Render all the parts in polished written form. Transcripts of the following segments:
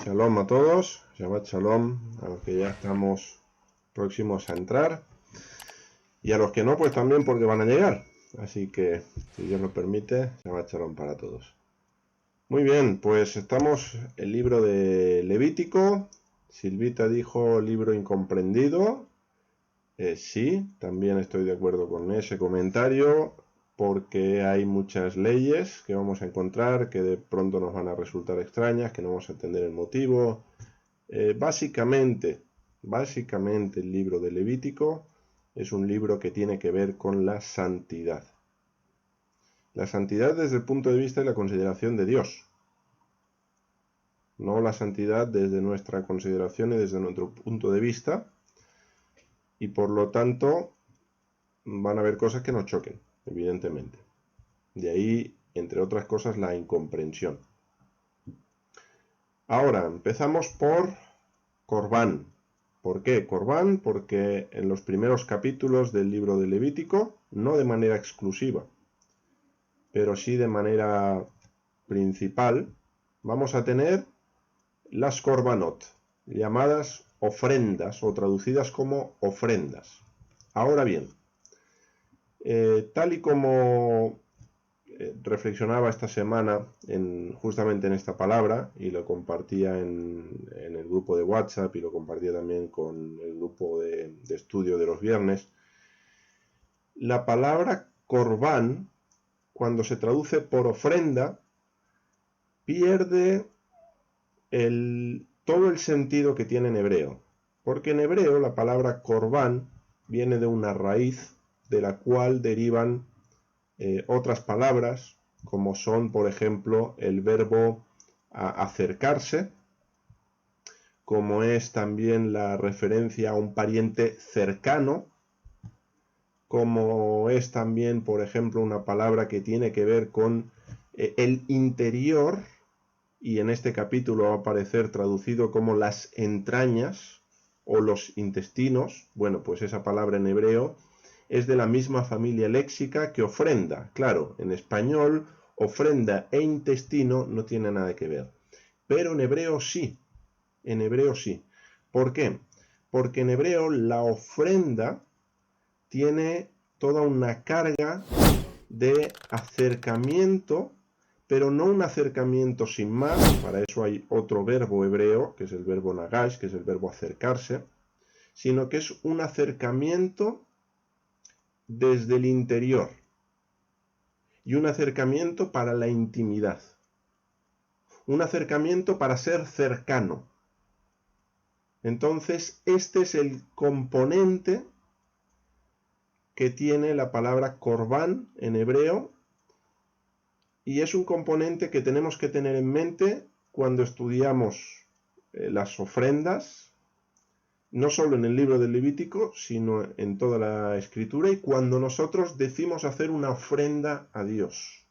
Shalom a todos, Shabbat Shalom, a los que ya estamos próximos a entrar y a los que no, pues también porque van a llegar. Así que, si Dios lo permite, Shabbat Shalom para todos. Muy bien, pues estamos en el libro de Levítico. Silvita dijo libro incomprendido. Sí, también estoy de acuerdo con ese comentario, porque hay muchas leyes que vamos a encontrar que de pronto nos van a resultar extrañas, que no vamos a entender el motivo. Básicamente el libro de Levítico es un libro que tiene que ver con la santidad. La santidad desde el punto de vista de la consideración de Dios. No la santidad desde nuestra consideración y desde nuestro punto de vista. Y por lo tanto van a haber cosas que nos choquen, evidentemente. De ahí, entre otras cosas, la incomprensión. Ahora, empezamos por Corbán. ¿Por qué Corbán? Porque en los primeros capítulos del libro de Levítico, no de manera exclusiva, pero sí de manera principal, vamos a tener las Korbanot, llamadas ofrendas o traducidas como ofrendas. Ahora bien, tal y como reflexionaba esta semana justamente en esta palabra, y lo compartía en el grupo de WhatsApp y lo compartía también con el grupo de estudio de los viernes, la palabra Corbán, cuando se traduce por ofrenda, pierde todo el sentido que tiene en hebreo, porque en hebreo la palabra Corbán viene de una raíz de la cual derivan otras palabras, como son, por ejemplo, el verbo acercarse, como es también la referencia a un pariente cercano, como es también, por ejemplo, una palabra que tiene que ver con el interior, y en este capítulo va a aparecer traducido como las entrañas o los intestinos. Bueno, pues esa palabra en hebreo es de la misma familia léxica que ofrenda. Claro, en español ofrenda e intestino no tiene nada que ver, pero en hebreo sí. En hebreo sí. ¿Por qué? Porque en hebreo la ofrenda tiene toda una carga de acercamiento, pero no un acercamiento sin más. Para eso hay otro verbo hebreo, que es el verbo nagash, que es el verbo acercarse, sino que es un acercamiento desde el interior y un acercamiento para la intimidad, un acercamiento para ser cercano. Entonces, este es el componente que tiene la palabra Corbán en hebreo, y es un componente que tenemos que tener en mente cuando estudiamos las ofrendas, no solo en el libro del Levítico, sino en toda la Escritura, y cuando nosotros decimos hacer una ofrenda a Dios.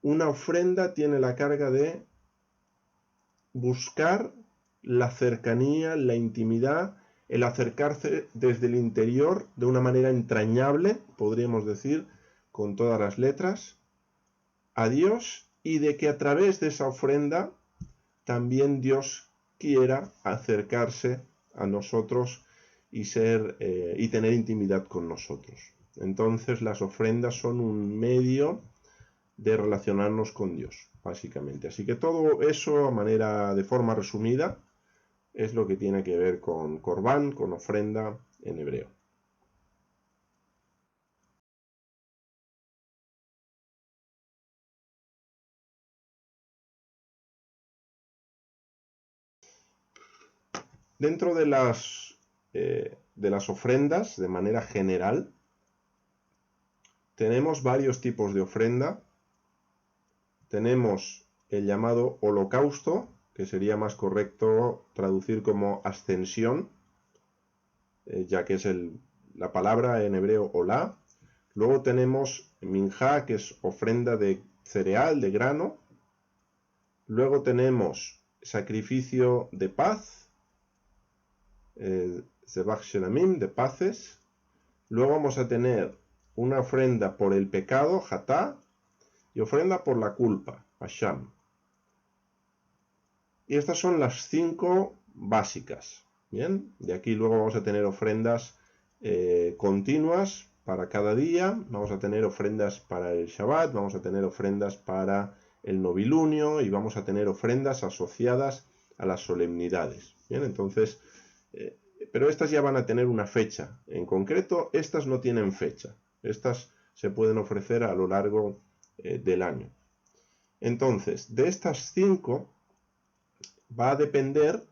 Una ofrenda tiene la carga de buscar la cercanía, la intimidad, el acercarse desde el interior de una manera entrañable, podríamos decir, con todas las letras, a Dios, y de que a través de esa ofrenda también Dios quiera acercarse a nosotros y tener intimidad con nosotros. Entonces las ofrendas son un medio de relacionarnos con Dios, básicamente. Así que todo eso, de forma resumida, es lo que tiene que ver con Corbán, con ofrenda en hebreo. Dentro de las ofrendas, de manera general, tenemos varios tipos de ofrenda. Tenemos el llamado holocausto, que sería más correcto traducir como ascensión, ya que es la palabra en hebreo olá. Luego tenemos minjá, que es ofrenda de cereal, de grano. Luego tenemos sacrificio de paz, Zebach Shelamim, de paces. Luego vamos a tener una ofrenda por el pecado, Hatá, y ofrenda por la culpa, Hasham. Y estas son las 5 básicas. Bien, de aquí luego vamos a tener ofrendas continuas para cada día, vamos a tener ofrendas para el Shabbat, vamos a tener ofrendas para el novilunio y vamos a tener ofrendas asociadas a las solemnidades. Bien, entonces, pero estas ya van a tener una fecha. En concreto, estas no tienen fecha. Estas se pueden ofrecer a lo largo del año. Entonces, de estas 5 va a depender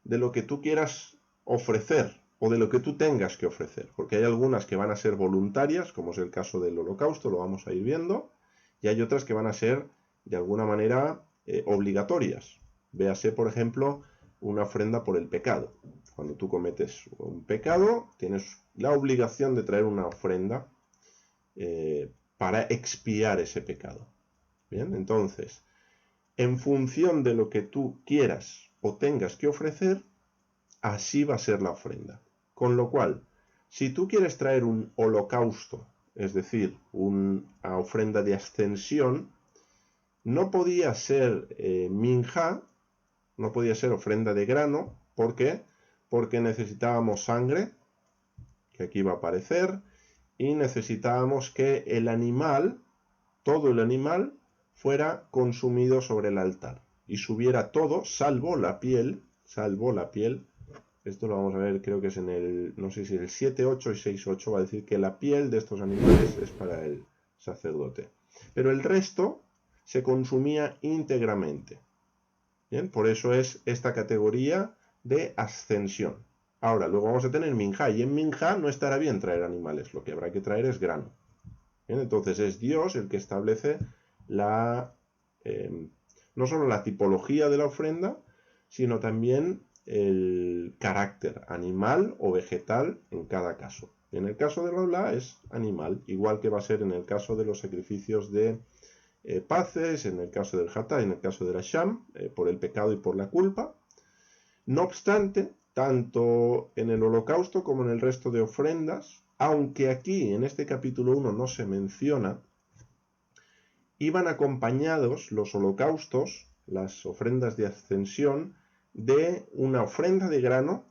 de lo que tú quieras ofrecer o de lo que tú tengas que ofrecer, porque hay algunas que van a ser voluntarias, como es el caso del holocausto, lo vamos a ir viendo, y hay otras que van a ser de alguna manera obligatorias. Véase, por ejemplo, una ofrenda por el pecado. Cuando tú cometes un pecado, tienes la obligación de traer una ofrenda para expiar ese pecado. Bien, entonces, en función de lo que tú quieras o tengas que ofrecer, así va a ser la ofrenda. Con lo cual, si tú quieres traer un holocausto, es decir, una ofrenda de ascensión, no podía ser minja, no podía ser ofrenda de grano. ¿Por qué? Porque necesitábamos sangre, que aquí va a aparecer, y necesitábamos que el animal, todo el animal, fuera consumido sobre el altar y subiera todo, salvo la piel, esto lo vamos a ver, creo que es en el, no sé si el 7.8 y 6.8, va a decir que la piel de estos animales es para el sacerdote. Pero el resto se consumía íntegramente. Bien, por eso es esta categoría de ascensión. Ahora, luego vamos a tener minja, y en minja no estará bien traer animales, lo que habrá que traer es grano. Bien, entonces es Dios el que establece no solo la tipología de la ofrenda, sino también el carácter animal o vegetal en cada caso. En el caso de la Olá es animal, igual que va a ser en el caso de los sacrificios de paces, en el caso del Hatá, en el caso del Asham, por el pecado y por la culpa. No obstante, tanto en el holocausto como en el resto de ofrendas, aunque aquí en este capítulo 1 no se menciona, iban acompañados los holocaustos, las ofrendas de ascensión, de una ofrenda de grano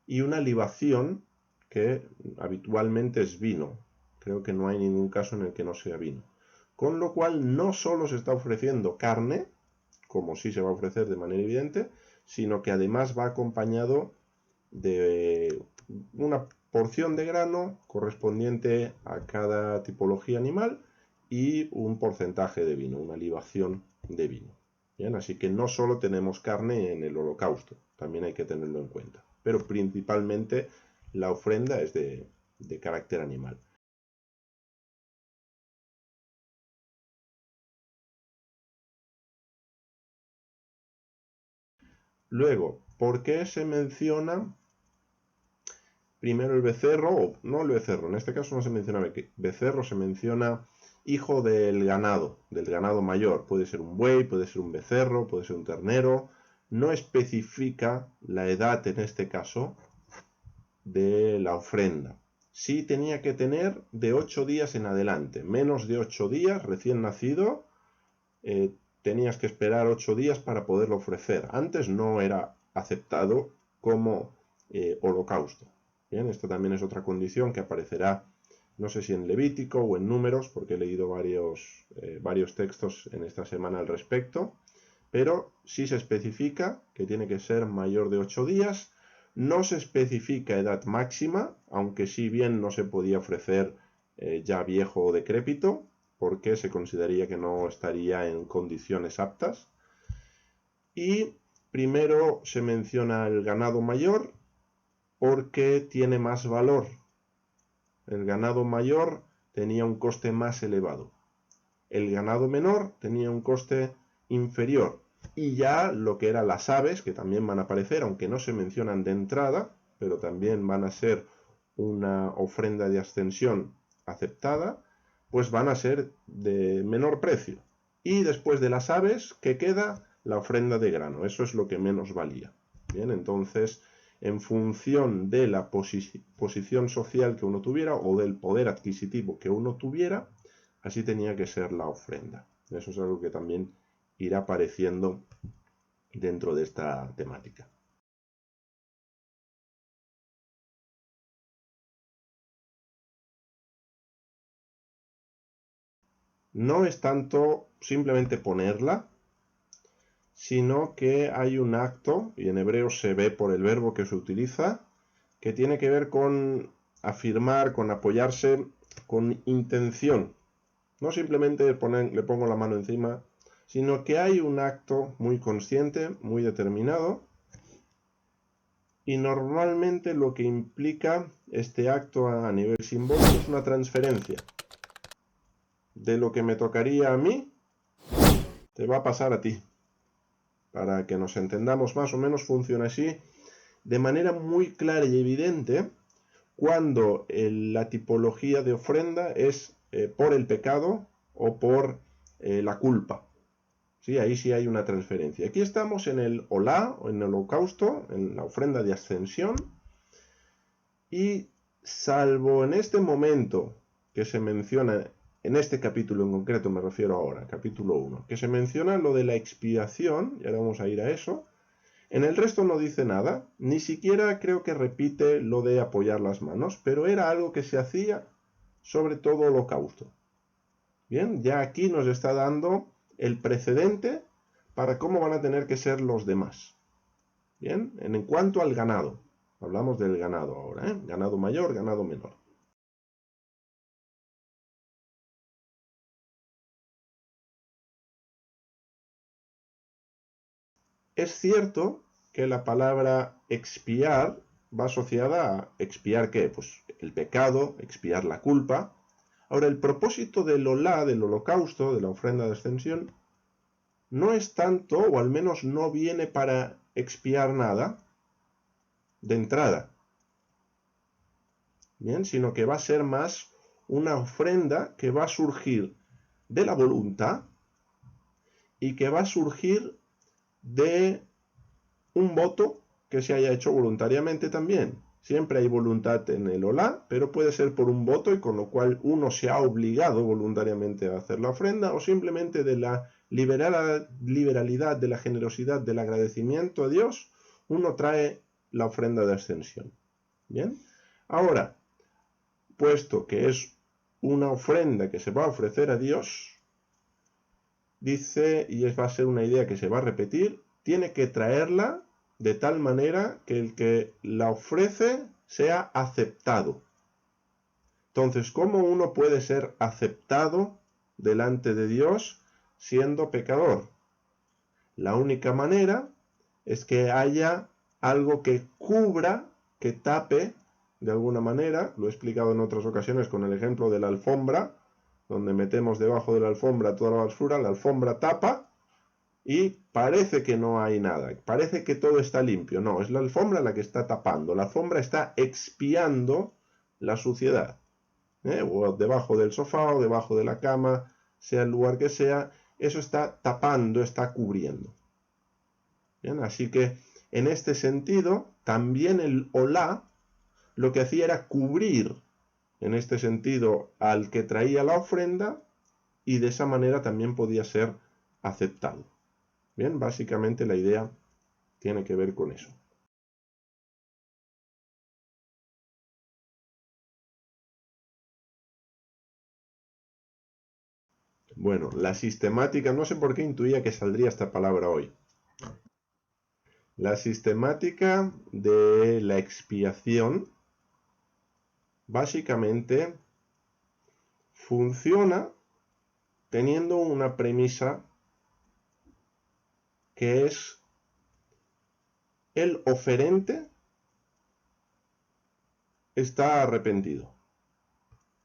y una libación que habitualmente es vino. Creo que no hay ningún caso en el que no sea vino. Con lo cual no solo se está ofreciendo carne, como sí se va a ofrecer de manera evidente, sino que además va acompañado de una porción de grano correspondiente a cada tipología animal y un porcentaje de vino, una libación de vino. Bien, así que no solo tenemos carne en el holocausto, también hay que tenerlo en cuenta. Pero principalmente la ofrenda es de carácter animal. Luego, ¿por qué se menciona primero el becerro? O no el becerro, en este caso no se menciona becerro, se menciona hijo del ganado mayor. Puede ser un buey, puede ser un becerro, puede ser un ternero. No especifica la edad en este caso de la ofrenda. Sí tenía que tener de 8 días en adelante. Menos de 8 días, recién nacido, tenías que esperar 8 días para poderlo ofrecer. Antes no era aceptado como holocausto. Bien, esto también es otra condición que aparecerá, no sé si en Levítico o en Números, porque he leído varios textos en esta semana al respecto, pero sí se especifica que tiene que ser mayor de 8 días. No se especifica edad máxima, aunque sí bien no se podía ofrecer ya viejo o decrépito, porque se consideraría que no estaría en condiciones aptas. Y primero se menciona el ganado mayor porque tiene más valor. El ganado mayor tenía un coste más elevado. El ganado menor tenía un coste inferior. Y ya lo que eran las aves, que también van a aparecer, aunque no se mencionan de entrada, pero también van a ser una ofrenda de ascensión aceptada, pues van a ser de menor precio. Y después de las aves, ¿qué queda? La ofrenda de grano. Eso es lo que menos valía. Bien, entonces, en función de la posición social que uno tuviera o del poder adquisitivo que uno tuviera, así tenía que ser la ofrenda. Eso es algo que también irá apareciendo dentro de esta temática. No es tanto simplemente ponerla, sino que hay un acto, y en hebreo se ve por el verbo que se utiliza, que tiene que ver con afirmar, con apoyarse, con intención. No simplemente le pongo la mano encima, sino que hay un acto muy consciente, muy determinado, y normalmente lo que implica este acto a nivel simbólico es una transferencia. De lo que me tocaría a mí, te va a pasar a ti. Para que nos entendamos más o menos funciona así, de manera muy clara y evidente, cuando la tipología de ofrenda es por el pecado o por la culpa. ¿Sí? Ahí sí hay una transferencia. Aquí estamos en el Olá, o en el holocausto, en la ofrenda de ascensión, y salvo en este momento que se menciona, en este capítulo en concreto me refiero ahora, capítulo 1, que se menciona lo de la expiación, y ahora vamos a ir a eso, en el resto no dice nada, ni siquiera creo que repite lo de apoyar las manos, pero era algo que se hacía sobre todo holocausto. Bien, ya aquí nos está dando el precedente para cómo van a tener que ser los demás. Bien, en cuanto al ganado, hablamos del ganado ahora, ¿eh? Ganado mayor, ganado menor. Es cierto que la palabra expiar va asociada a expiar ¿qué? Pues el pecado, expiar la culpa. Ahora, el propósito del olá, del holocausto, de la ofrenda de ascensión, no es tanto, o al menos no viene para expiar nada de entrada, bien, sino que va a ser más una ofrenda que va a surgir de la voluntad y que va a surgir de un voto que se haya hecho voluntariamente también. Siempre hay voluntad en el olá, pero puede ser por un voto y con lo cual uno se ha obligado voluntariamente a hacer la ofrenda o simplemente de la liberalidad, de la generosidad, del agradecimiento a Dios, uno trae la ofrenda de ascensión. Bien, ahora, puesto que es una ofrenda que se va a ofrecer a Dios, dice, y va a ser una idea que se va a repetir, tiene que traerla de tal manera que el que la ofrece sea aceptado. Entonces, ¿cómo uno puede ser aceptado delante de Dios siendo pecador? La única manera es que haya algo que cubra, que tape, de alguna manera, lo he explicado en otras ocasiones con el ejemplo de la alfombra, donde metemos debajo de la alfombra toda la basura, la alfombra tapa, y parece que no hay nada, parece que todo está limpio. No, es la alfombra la que está tapando, la alfombra está expiando la suciedad. O debajo del sofá o debajo de la cama, sea el lugar que sea, eso está tapando, está cubriendo. Bien, así que en este sentido, también el olá lo que hacía era cubrir, en este sentido, al que traía la ofrenda y de esa manera también podía ser aceptado. Bien, básicamente la idea tiene que ver con eso. Bueno, la sistemática, no sé por qué intuía que saldría esta palabra hoy. La sistemática de la expiación básicamente funciona teniendo una premisa que es el oferente está arrepentido.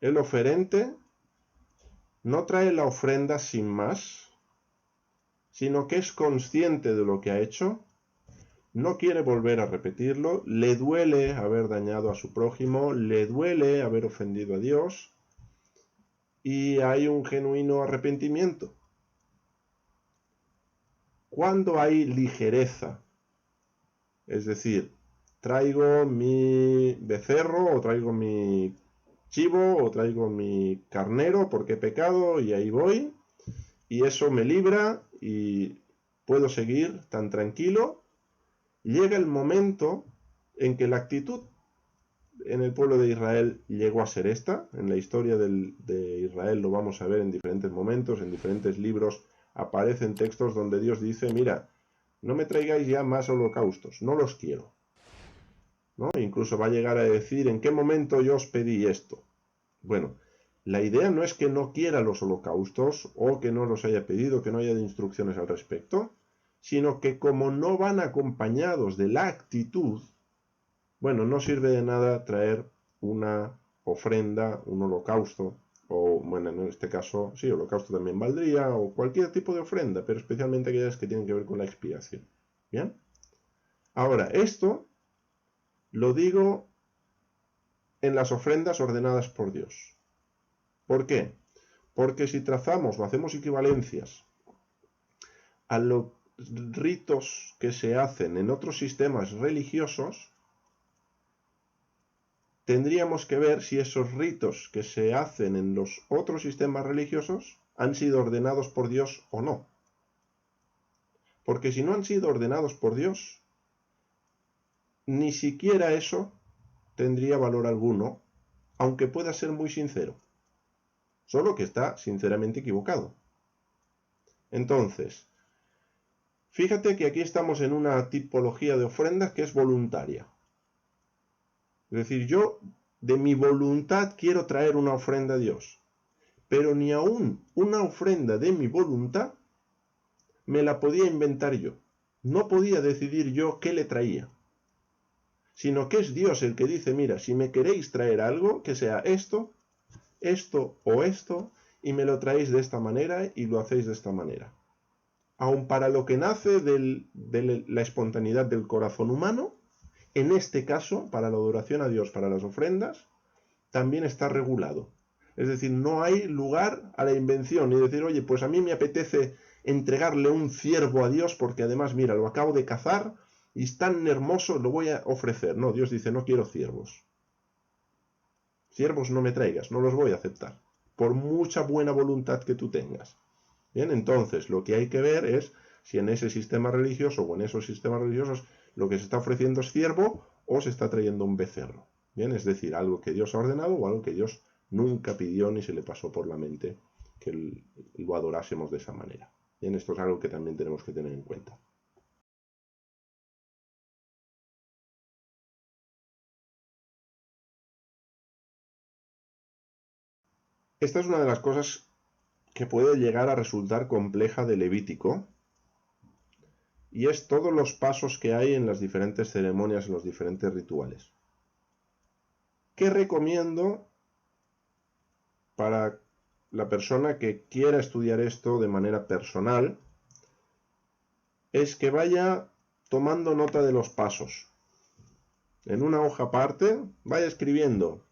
El oferente no trae la ofrenda sin más, sino que es consciente de lo que ha hecho, no quiere volver a repetirlo, le duele haber dañado a su prójimo, le duele haber ofendido a Dios, y hay un genuino arrepentimiento. Cuando hay ligereza, es decir, traigo mi becerro o traigo mi chivo o traigo mi carnero porque he pecado y ahí voy, y eso me libra y puedo seguir tan tranquilo. Llega el momento en que la actitud en el pueblo de Israel llegó a ser esta. En la historia de Israel lo vamos a ver en diferentes momentos, en diferentes libros aparecen textos donde Dios dice, mira, no me traigáis ya más holocaustos, no los quiero, ¿no? Incluso va a llegar a decir, ¿en qué momento yo os pedí esto? Bueno, la idea no es que no quiera los holocaustos o que no los haya pedido, que no haya de instrucciones al respecto, sino que como no van acompañados de la actitud, bueno, no sirve de nada traer una ofrenda, un holocausto, o bueno, en este caso, sí, holocausto también valdría, o cualquier tipo de ofrenda, pero especialmente aquellas que tienen que ver con la expiación. ¿Bien? Ahora, esto lo digo en las ofrendas ordenadas por Dios. ¿Por qué? Porque si trazamos o hacemos equivalencias a los ritos que se hacen en otros sistemas religiosos, tendríamos que ver si esos ritos que se hacen en los otros sistemas religiosos han sido ordenados por Dios o no. Porque si no han sido ordenados por Dios, ni siquiera eso tendría valor alguno, aunque pueda ser muy sincero. Solo que está sinceramente equivocado. Entonces, fíjate que aquí estamos en una tipología de ofrendas que es voluntaria. Es decir, yo de mi voluntad quiero traer una ofrenda a Dios, pero ni aún una ofrenda de mi voluntad me la podía inventar yo. No podía decidir yo qué le traía, sino que es Dios el que dice, mira, si me queréis traer algo, que sea esto, esto o esto, y me lo traéis de esta manera y lo hacéis de esta manera. Aun para lo que nace de la espontaneidad del corazón humano, en este caso, para la adoración a Dios, para las ofrendas, también está regulado. Es decir, no hay lugar a la invención y decir, oye, pues a mí me apetece entregarle un ciervo a Dios porque además, mira, lo acabo de cazar y es tan hermoso, lo voy a ofrecer. No, Dios dice, no quiero ciervos. Ciervos no me traigas, no los voy a aceptar, por mucha buena voluntad que tú tengas. Bien, entonces, lo que hay que ver es si en ese sistema religioso o en esos sistemas religiosos lo que se está ofreciendo es ciervo o se está trayendo un becerro. Bien, es decir, algo que Dios ha ordenado o algo que Dios nunca pidió ni se le pasó por la mente que lo adorásemos de esa manera. Bien, esto es algo que también tenemos que tener en cuenta. Esta es una de las cosas que puede llegar a resultar compleja de Levítico, y es todos los pasos que hay en las diferentes ceremonias, en los diferentes rituales. ¿Qué recomiendo para la persona que quiera estudiar esto de manera personal? Es que vaya tomando nota de los pasos. En una hoja aparte, vaya escribiendo.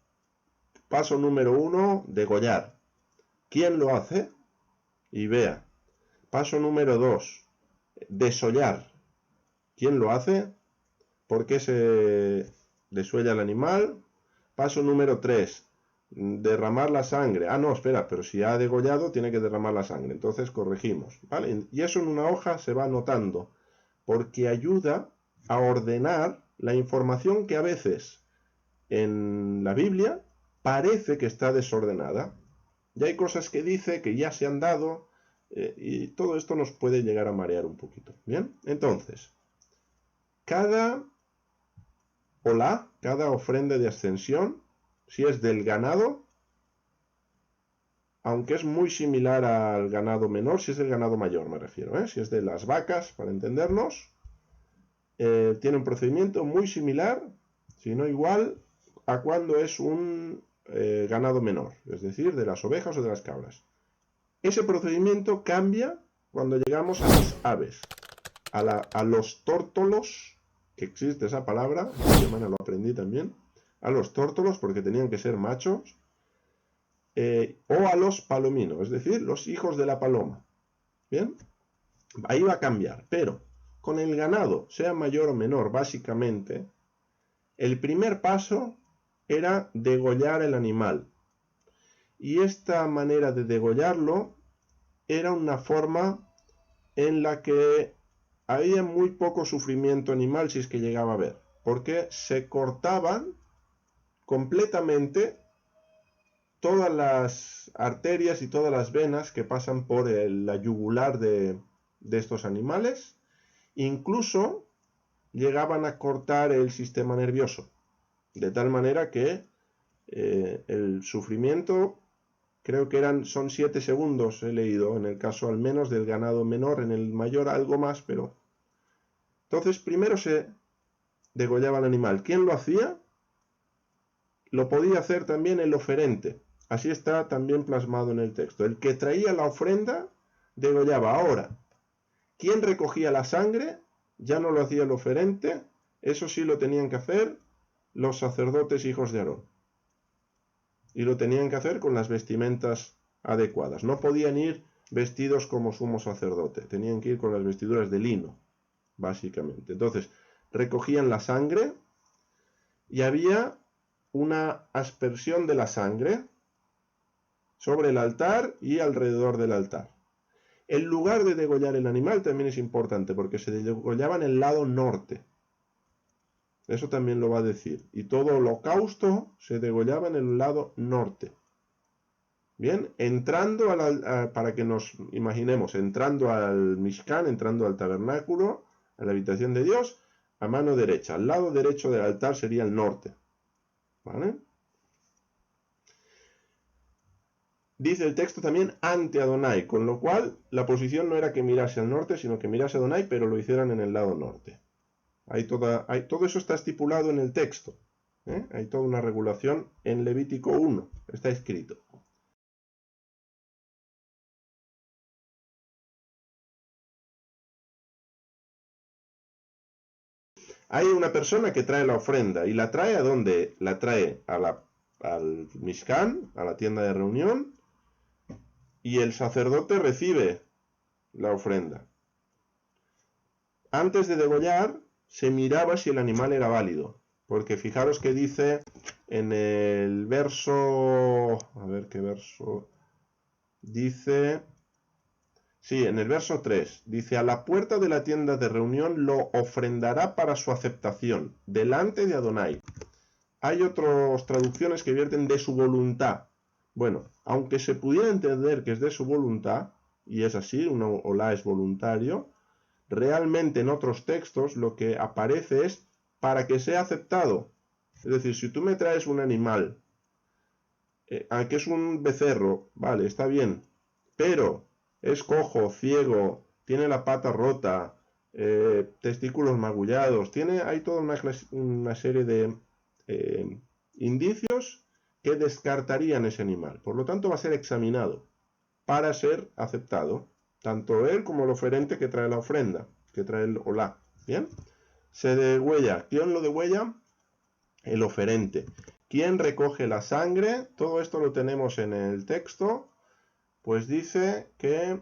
Paso número 1, degollar. ¿Quién lo hace? Y vea. Paso número 2, desollar. ¿Quién lo hace? ¿Por qué se desuella el animal? Paso número 3, derramar la sangre. Ah, no, espera, pero si ha degollado tiene que derramar la sangre. Entonces corregimos, ¿vale? Y eso en una hoja se va anotando, porque ayuda a ordenar la información que a veces en la Biblia parece que está desordenada. Ya hay cosas que dice que ya se han dado, y todo esto nos puede llegar a marear un poquito. Bien, entonces, cada ofrenda de ascensión, si es del ganado, aunque es muy similar al ganado menor, si es del ganado mayor me refiero, si es de las vacas, para entendernos, tiene un procedimiento muy similar, si no igual, a cuando es un ganado menor, es decir, de las ovejas o de las cabras. Ese procedimiento cambia cuando llegamos a las aves, a los tórtolos, que existe esa palabra, esta semana lo aprendí también, a los tórtolos porque tenían que ser machos, o a los palominos, es decir, los hijos de la paloma. Bien, ahí va a cambiar, pero con el ganado, sea mayor o menor, básicamente, el primer paso era degollar el animal. Y esta manera de degollarlo era una forma en la que había muy poco sufrimiento animal si es que llegaba a haber, porque se cortaban completamente todas las arterias y todas las venas que pasan por la yugular de estos animales. Incluso llegaban a cortar el sistema nervioso, de tal manera que el sufrimiento, creo que son 7 segundos, he leído, en el caso al menos del ganado menor, en el mayor algo más, pero... Entonces primero se degollaba el animal. ¿Quién lo hacía? Lo podía hacer también el oferente. Así está también plasmado en el texto. El que traía la ofrenda degollaba. Ahora, ¿quién recogía la sangre? Ya no lo hacía el oferente. Eso sí lo tenían que hacer los sacerdotes hijos de Aarón. Y lo tenían que hacer con las vestimentas adecuadas. No podían ir vestidos como sumo sacerdote. Tenían que ir con las vestiduras de lino, básicamente. Entonces, recogían la sangre y había una aspersión de la sangre sobre el altar y alrededor del altar. El lugar de degollar el animal también es importante, porque se degollaba en el lado norte. Eso también lo va a decir. Y todo holocausto se degollaba en el lado norte. Bien, entrando para que nos imaginemos, entrando al Mishkan, entrando al tabernáculo, a la habitación de Dios, a mano derecha. Al lado derecho del altar sería el norte. ¿Vale? Dice el texto también ante Adonai, con lo cual la posición no era que mirase al norte, sino que mirase a Adonai, pero lo hicieran en el lado norte. Todo eso está estipulado en el texto. Hay toda una regulación en Levítico 1, está escrito. Hay una persona que trae la ofrenda, ¿y la trae a dónde? La trae al Mishkan, a la tienda de reunión, y el sacerdote recibe la ofrenda. Antes de degollar, se miraba si el animal era válido, porque fijaros que dice en el verso, a ver qué verso, dice, sí, en el verso 3, dice, a la puerta de la tienda de reunión lo ofrendará para su aceptación, delante de Adonai. Hay otras traducciones que vierten de su voluntad. Bueno, aunque se pudiera entender que es de su voluntad, y es así, un olá es voluntario, realmente en otros textos lo que aparece es para que sea aceptado. Es decir, si tú me traes un animal, que es un becerro, vale, está bien, pero es cojo, ciego, tiene la pata rota, testículos magullados, hay toda una serie de indicios que descartarían ese animal. Por lo tanto, va a ser examinado para ser aceptado. Tanto él como el oferente que trae la ofrenda, que trae el olá. ¿Bien? Se degüella. ¿Quién lo degüella? El oferente. ¿Quién recoge la sangre? Todo esto lo tenemos en el texto. Pues dice que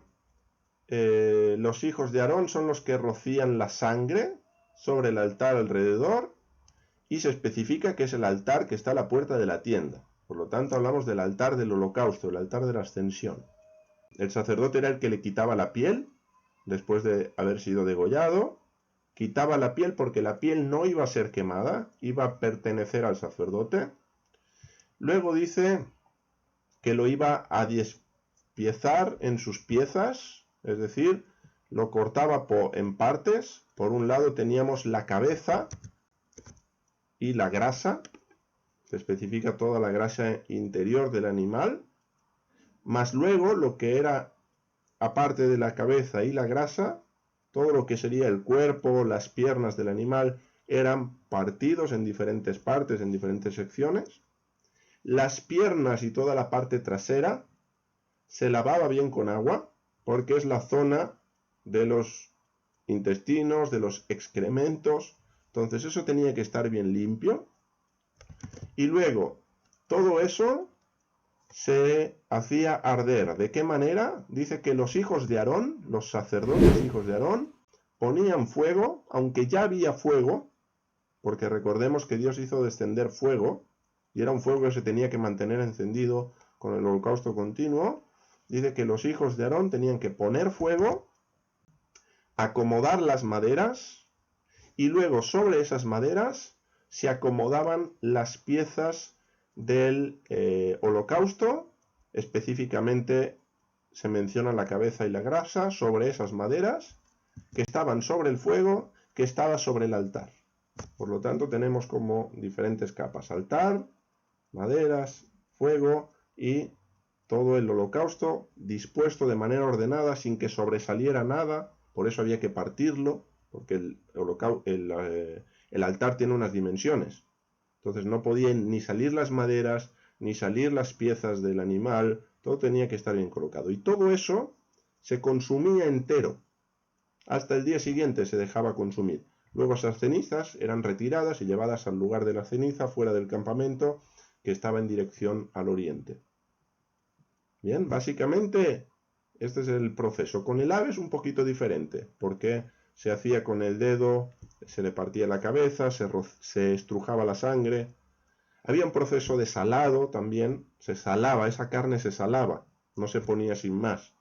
los hijos de Aarón son los que rocían la sangre sobre el altar alrededor, y se especifica que es el altar que está a la puerta de la tienda. Por lo tanto, hablamos del altar del holocausto, el altar de la ascensión. El sacerdote era el que le quitaba la piel, después de haber sido degollado. Quitaba la piel porque la piel no iba a ser quemada, iba a pertenecer al sacerdote. Luego dice que lo iba a despiezar en sus piezas, es decir, lo cortaba en partes. Por un lado teníamos la cabeza y la grasa, se especifica toda la grasa interior del animal, más luego lo que era, aparte de la cabeza y la grasa, todo lo que sería el cuerpo, las piernas del animal, eran partidos en diferentes partes, en diferentes secciones. Las piernas y toda la parte trasera se lavaba bien con agua, porque es la zona de los intestinos, de los excrementos. Entonces eso tenía que estar bien limpio. Y luego, todo eso se hacía arder. ¿De qué manera? Dice que los hijos de Aarón, los sacerdotes hijos de Aarón, ponían fuego, aunque ya había fuego, porque recordemos que Dios hizo descender fuego, y era un fuego que se tenía que mantener encendido con el holocausto continuo. Dice que los hijos de Aarón tenían que poner fuego, acomodar las maderas y luego sobre esas maderas se acomodaban las piezas del holocausto, específicamente se menciona la cabeza y la grasa sobre esas maderas que estaban sobre el fuego, que estaba sobre el altar. Por lo tanto, tenemos como diferentes capas: altar, maderas, fuego y todo el holocausto dispuesto de manera ordenada sin que sobresaliera nada. Por eso había que partirlo, porque el altar tiene unas dimensiones. Entonces no podían ni salir las maderas, ni salir las piezas del animal, todo tenía que estar bien colocado. Y todo eso se consumía entero. Hasta el día siguiente se dejaba consumir. Luego esas cenizas eran retiradas y llevadas al lugar de la ceniza fuera del campamento, que estaba en dirección al oriente. Bien, básicamente este es el proceso. Con el ave es un poquito diferente, porque se hacía con el dedo, se le partía la cabeza, se estrujaba la sangre. Había un proceso de salado también, se salaba, esa carne se salaba, no se ponía sin más.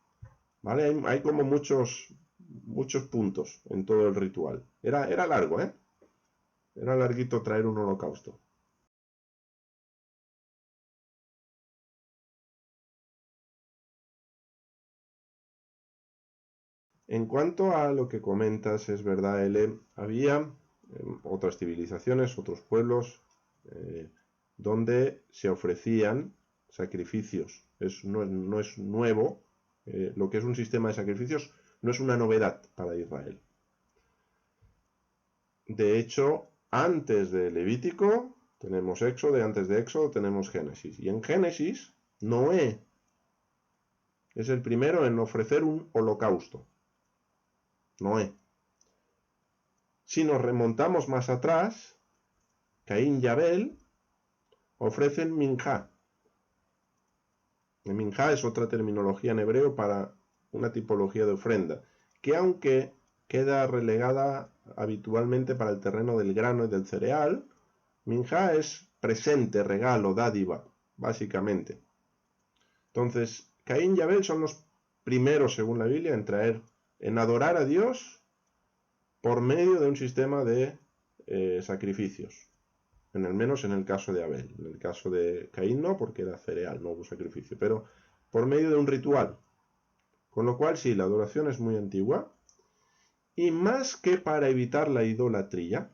¿Vale? Hay como muchos puntos en todo el ritual. Era largo, ¿eh? Era larguito traer un holocausto. En cuanto a lo que comentas, es verdad, Ele, había otras civilizaciones, otros pueblos, donde se ofrecían sacrificios. No es nuevo, lo que es un sistema de sacrificios no es una novedad para Israel. De hecho, antes de Levítico tenemos Éxodo, antes de Éxodo tenemos Génesis. Y en Génesis, Noé es el primero en ofrecer un holocausto. Noé. Si nos remontamos más atrás, Caín y Abel ofrecen minjá. El minjá es otra terminología en hebreo para una tipología de ofrenda, que aunque queda relegada habitualmente para el terreno del grano y del cereal, minjá es presente, regalo, dádiva, básicamente. Entonces, Caín y Abel son los primeros, según la Biblia, en adorar a Dios por medio de un sistema de sacrificios. Al menos en el caso de Abel. En el caso de Caín no, porque era cereal, no hubo sacrificio, pero por medio de un ritual. Con lo cual, sí, la adoración es muy antigua. Y más que para evitar la idolatría,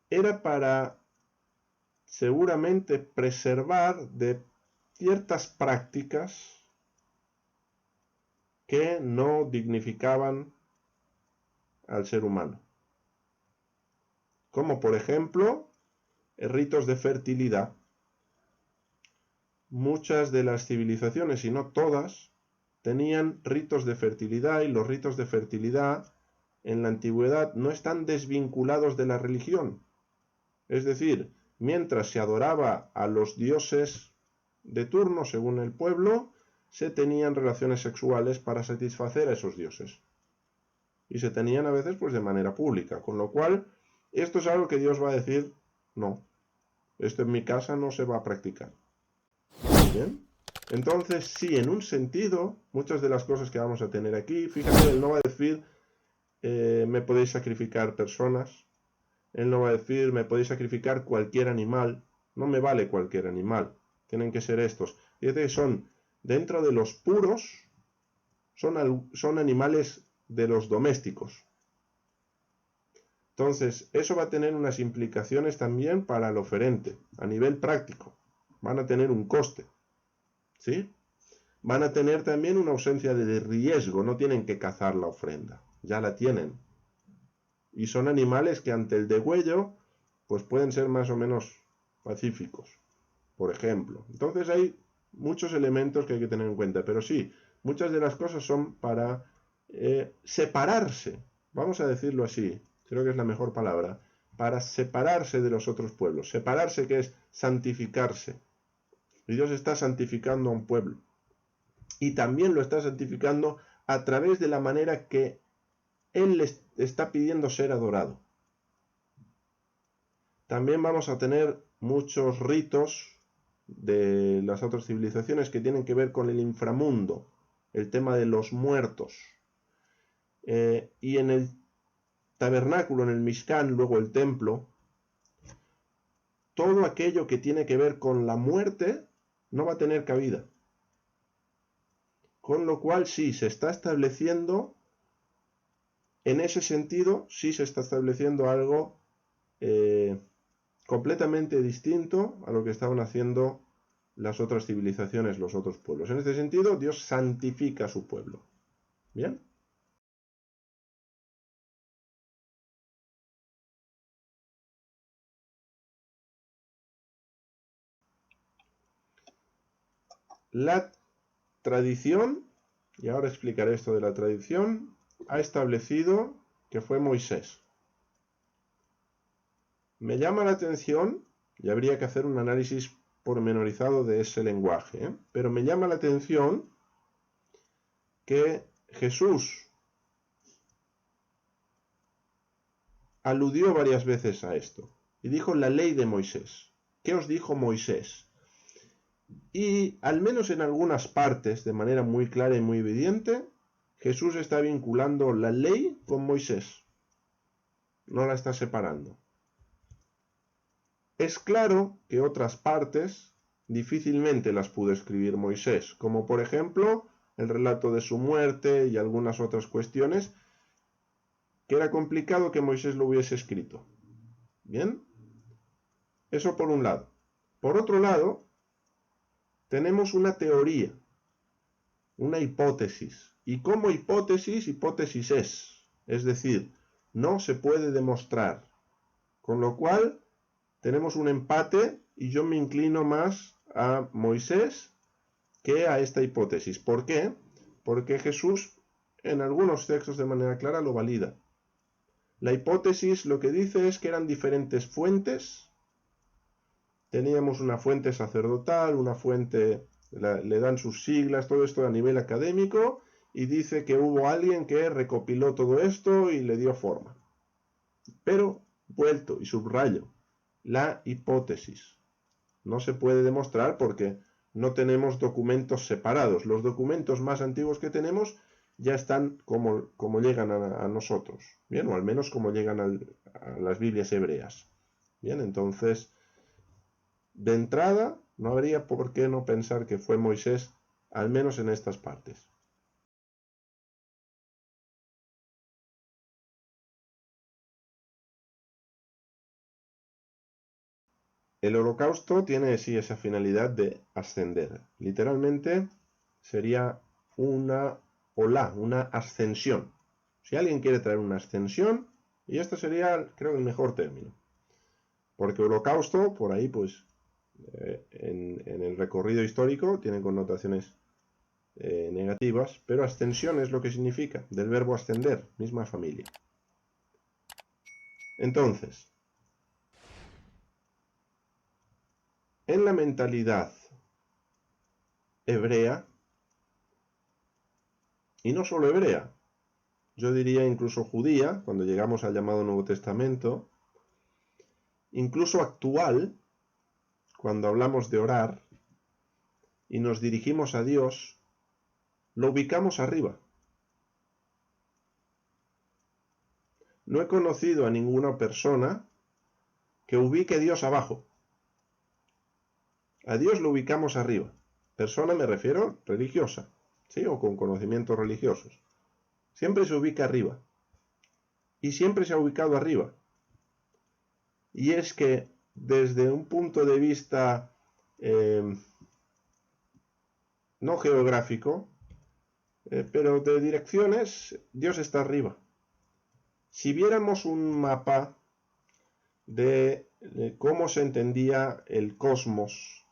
era para seguramente preservar de ciertas prácticas que no dignificaban al ser humano. Como por ejemplo, ritos de fertilidad. Muchas de las civilizaciones, y no todas, tenían ritos de fertilidad, y los ritos de fertilidad en la antigüedad no están desvinculados de la religión. Es decir, mientras se adoraba a los dioses de turno según el pueblo, se tenían relaciones sexuales para satisfacer a esos dioses. Y se tenían a veces pues de manera pública, con lo cual esto es algo que Dios va a decir, no, esto en mi casa no se va a practicar. ¿Bien? Entonces, sí, en un sentido, muchas de las cosas que vamos a tener aquí, fíjate, Él no va a decir, me podéis sacrificar personas, Él no va a decir, me podéis sacrificar cualquier animal, no me vale cualquier animal, tienen que ser estos. Fíjate que son, dentro de los puros, son animales de los domésticos. Entonces, eso va a tener unas implicaciones también para el oferente, a nivel práctico. Van a tener un coste, ¿sí? Van a tener también una ausencia de riesgo, no tienen que cazar la ofrenda, ya la tienen. Y son animales que ante el degüello, pues pueden ser más o menos pacíficos, por ejemplo. Entonces hay muchos elementos que hay que tener en cuenta, pero sí, muchas de las cosas son para separarse, vamos a decirlo así, creo que es la mejor palabra, para separarse de los otros pueblos. Separarse, que es santificarse. Y Dios está santificando a un pueblo. Y también lo está santificando a través de la manera que Él les está pidiendo ser adorado. También vamos a tener muchos ritos de las otras civilizaciones que tienen que ver con el inframundo, el tema de los muertos. Y en el tabernáculo, en el Mishkan, luego el templo, todo aquello que tiene que ver con la muerte no va a tener cabida. Con lo cual sí, se está estableciendo, en ese sentido, sí se está estableciendo algo completamente distinto a lo que estaban haciendo las otras civilizaciones, los otros pueblos. En este sentido, Dios santifica a su pueblo. ¿Bien? La tradición, y ahora explicaré esto de la tradición, ha establecido que fue Moisés. Me llama la atención, y habría que hacer un análisis pormenorizado de ese lenguaje, pero me llama la atención que Jesús aludió varias veces a esto, y dijo la ley de Moisés. ¿Qué os dijo Moisés? Y al menos en algunas partes, de manera muy clara y muy evidente, Jesús está vinculando la ley con Moisés. No la está separando. Es claro que otras partes difícilmente las pudo escribir Moisés, como por ejemplo el relato de su muerte y algunas otras cuestiones que era complicado que Moisés lo hubiese escrito. ¿Bien? Eso por un lado. Por otro lado, tenemos una teoría, una hipótesis. Y como hipótesis, hipótesis es. Es decir, no se puede demostrar. Con lo cual, tenemos un empate y yo me inclino más a Moisés que a esta hipótesis. ¿Por qué? Porque Jesús en algunos textos de manera clara lo valida. La hipótesis lo que dice es que eran diferentes fuentes. Teníamos una fuente sacerdotal, una fuente, le dan sus siglas, todo esto a nivel académico, y dice que hubo alguien que recopiló todo esto y le dio forma. Pero, vuelto y subrayo, la hipótesis. No se puede demostrar porque no tenemos documentos separados. Los documentos más antiguos que tenemos ya están como llegan a nosotros, ¿bien? O al menos como llegan a las Biblias hebreas. Bien, entonces, de entrada, no habría por qué no pensar que fue Moisés, al menos en estas partes. El holocausto tiene sí esa finalidad de ascender. Literalmente sería una olá, una ascensión. Si alguien quiere traer una ascensión, y este sería, creo, el mejor término. Porque holocausto, por ahí, pues, en el recorrido histórico, tiene connotaciones negativas, pero ascensión es lo que significa, del verbo ascender, misma familia. Entonces, en la mentalidad hebrea, y no solo hebrea, yo diría incluso judía, cuando llegamos al llamado Nuevo Testamento, incluso actual, cuando hablamos de orar y nos dirigimos a Dios, lo ubicamos arriba. No he conocido a ninguna persona que ubique a Dios abajo. A Dios lo ubicamos arriba. Persona me refiero religiosa, ¿sí? O con conocimientos religiosos. Siempre se ubica arriba. Y siempre se ha ubicado arriba. Y es que desde un punto de vista no geográfico, pero de direcciones, Dios está arriba. Si viéramos un mapa de cómo se entendía el cosmos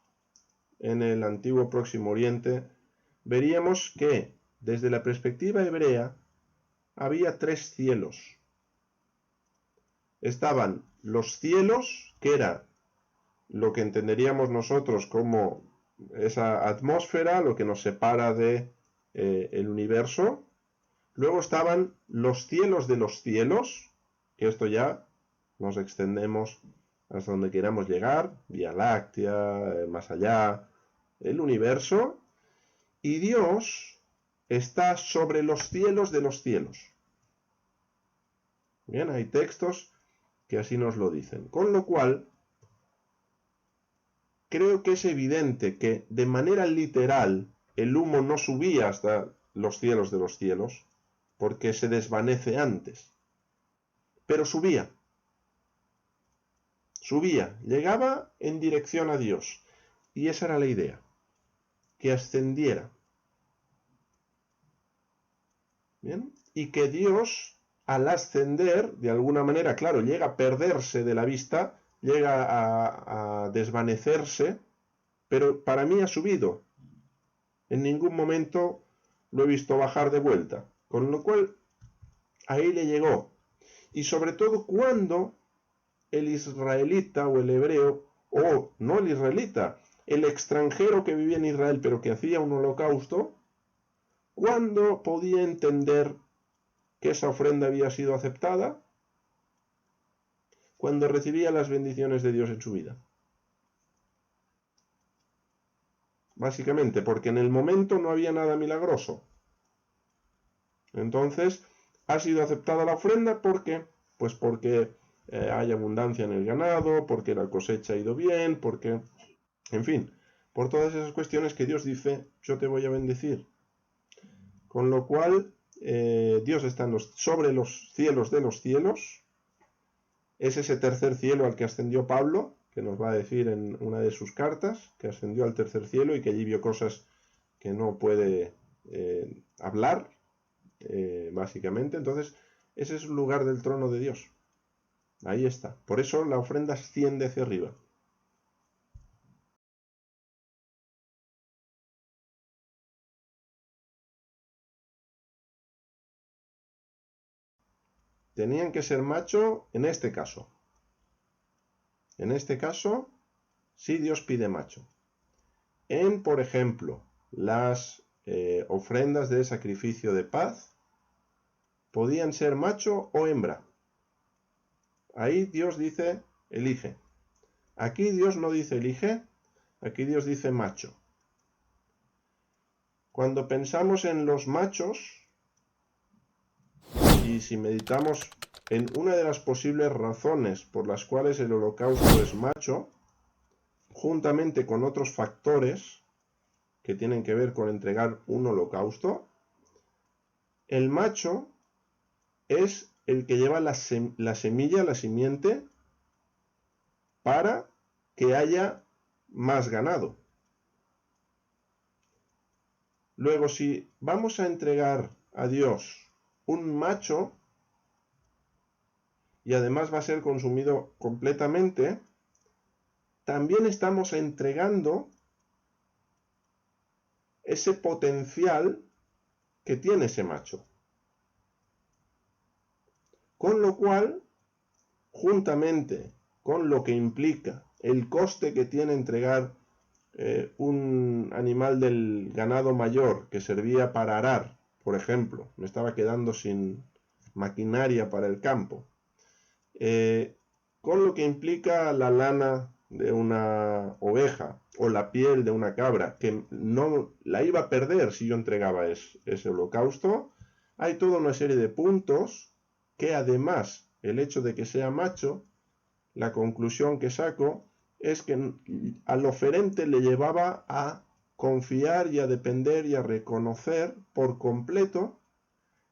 en el antiguo Próximo Oriente, veríamos que desde la perspectiva hebrea había tres cielos. Estaban los cielos, que era lo que entenderíamos nosotros como esa atmósfera, lo que nos separa de el universo. Luego estaban los cielos de los cielos, que esto ya nos extendemos hasta donde queramos llegar, Vía Láctea, más allá, el universo, y Dios está sobre los cielos de los cielos. Bien, hay textos que así nos lo dicen. Con lo cual, creo que es evidente que de manera literal el humo no subía hasta los cielos de los cielos, porque se desvanece antes. Pero subía, llegaba en dirección a Dios. Y esa era la idea, que ascendiera. ¿Bien? Y que Dios, al ascender, de alguna manera, claro, llega a perderse de la vista, llega a desvanecerse, pero para mí ha subido. En ningún momento lo he visto bajar de vuelta. Con lo cual, ahí le llegó. Y sobre todo cuando el israelita o el hebreo, o no el israelita, el extranjero que vivía en Israel pero que hacía un holocausto, ¿cuándo podía entender que esa ofrenda había sido aceptada? Cuando recibía las bendiciones de Dios en su vida. Básicamente, porque en el momento no había nada milagroso. Entonces, ha sido aceptada la ofrenda porque, pues porque hay abundancia en el ganado, porque la cosecha ha ido bien, porque, en fin, por todas esas cuestiones que Dios dice, yo te voy a bendecir. Con lo cual, Dios está sobre los cielos de los cielos. Es ese tercer cielo al que ascendió Pablo, que nos va a decir en una de sus cartas, que ascendió al tercer cielo y que allí vio cosas que no puede hablar, básicamente. Entonces, ese es el lugar del trono de Dios. Ahí está. Por eso la ofrenda asciende hacia arriba. Tenían que ser macho en este caso. En este caso, sí Dios pide macho. En, por ejemplo, las ofrendas de sacrificio de paz, podían ser macho o hembra. Ahí Dios dice, elige. Aquí Dios no dice elige, aquí Dios dice macho. Cuando pensamos en los machos, y si meditamos en una de las posibles razones por las cuales el holocausto es macho, juntamente con otros factores que tienen que ver con entregar un holocausto, el macho es el que lleva la semilla, la simiente, para que haya más ganado. Luego, si vamos a entregar a Dios un macho, y además va a ser consumido completamente, también estamos entregando ese potencial que tiene ese macho. Con lo cual, juntamente con lo que implica el coste que tiene entregar un animal del ganado mayor que servía para arar, por ejemplo, me estaba quedando sin maquinaria para el campo, con lo que implica la lana de una oveja o la piel de una cabra, que no la iba a perder si yo entregaba ese holocausto, hay toda una serie de puntos que además el hecho de que sea macho, la conclusión que saco es que al oferente le llevaba a confiar y a depender y a reconocer por completo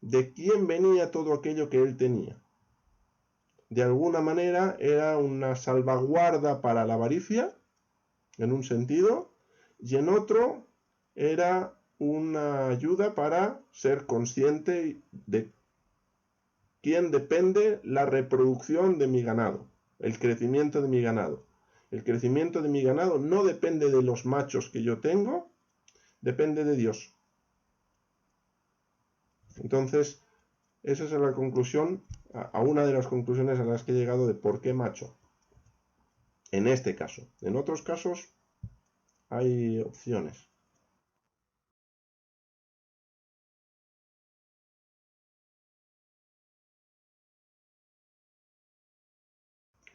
de quién venía todo aquello que él tenía. De alguna manera era una salvaguarda para la avaricia, en un sentido, y en otro era una ayuda para ser consciente de quién depende la reproducción de mi ganado, el crecimiento de mi ganado. El crecimiento de mi ganado no depende de los machos que yo tengo, depende de Dios. Entonces, esa es la conclusión, a una de las conclusiones a las que he llegado de por qué macho. En este caso. En otros casos hay opciones.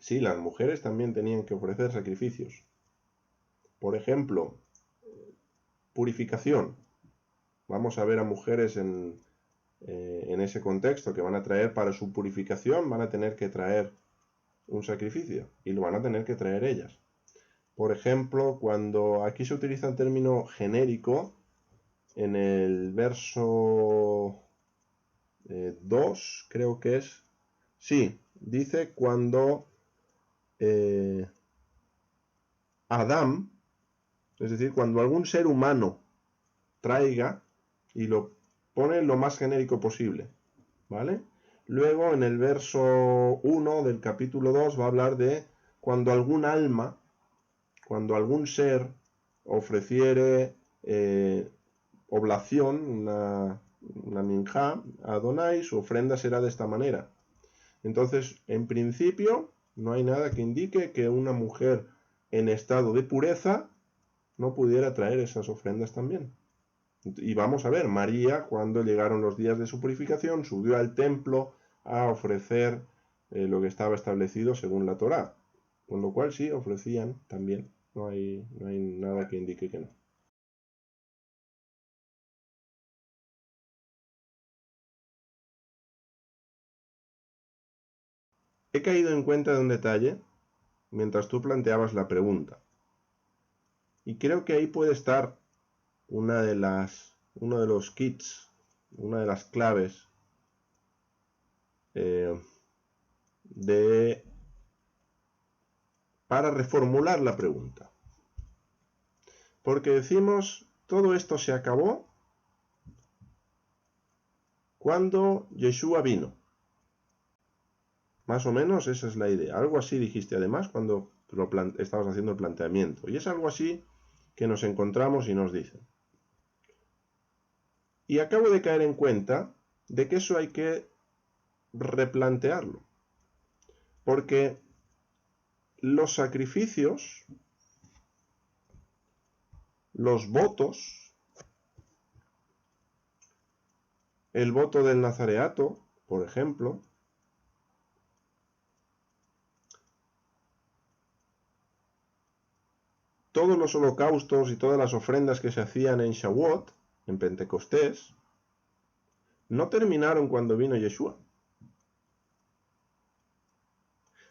Sí, las mujeres también tenían que ofrecer sacrificios. Por ejemplo, purificación. Vamos a ver a mujeres en ese contexto que van a traer para su purificación, van a tener que traer un sacrificio y lo van a tener que traer ellas. Por ejemplo, cuando aquí se utiliza el término genérico, en el verso 2, creo que es, sí, dice cuando Adam, es decir, cuando algún ser humano traiga y lo pone lo más genérico posible, ¿vale? Luego en el verso 1 del capítulo 2 va a hablar de cuando algún alma, cuando algún ser ofreciere oblación, una minjá a Adonai, su ofrenda será de esta manera. Entonces, en principio, no hay nada que indique que una mujer en estado de pureza no pudiera traer esas ofrendas también. Y vamos a ver, María, cuando llegaron los días de su purificación, subió al templo a ofrecer lo que estaba establecido según la Torá. Con lo cual sí, ofrecían también. No hay nada que indique que no. He caído en cuenta de un detalle mientras tú planteabas la pregunta. Y creo que ahí puede estar uno de los kits, una de las claves para reformular la pregunta. Porque decimos, todo esto se acabó cuando Yeshua vino. Más o menos esa es la idea. Algo así dijiste además cuando estabas haciendo el planteamiento. Y es algo así que nos encontramos y nos dicen. Y acabo de caer en cuenta de que eso hay que replantearlo. Porque los sacrificios, los votos, el voto del nazareato, por ejemplo, todos los holocaustos y todas las ofrendas que se hacían en Shavuot, en Pentecostés, no terminaron cuando vino Yeshua.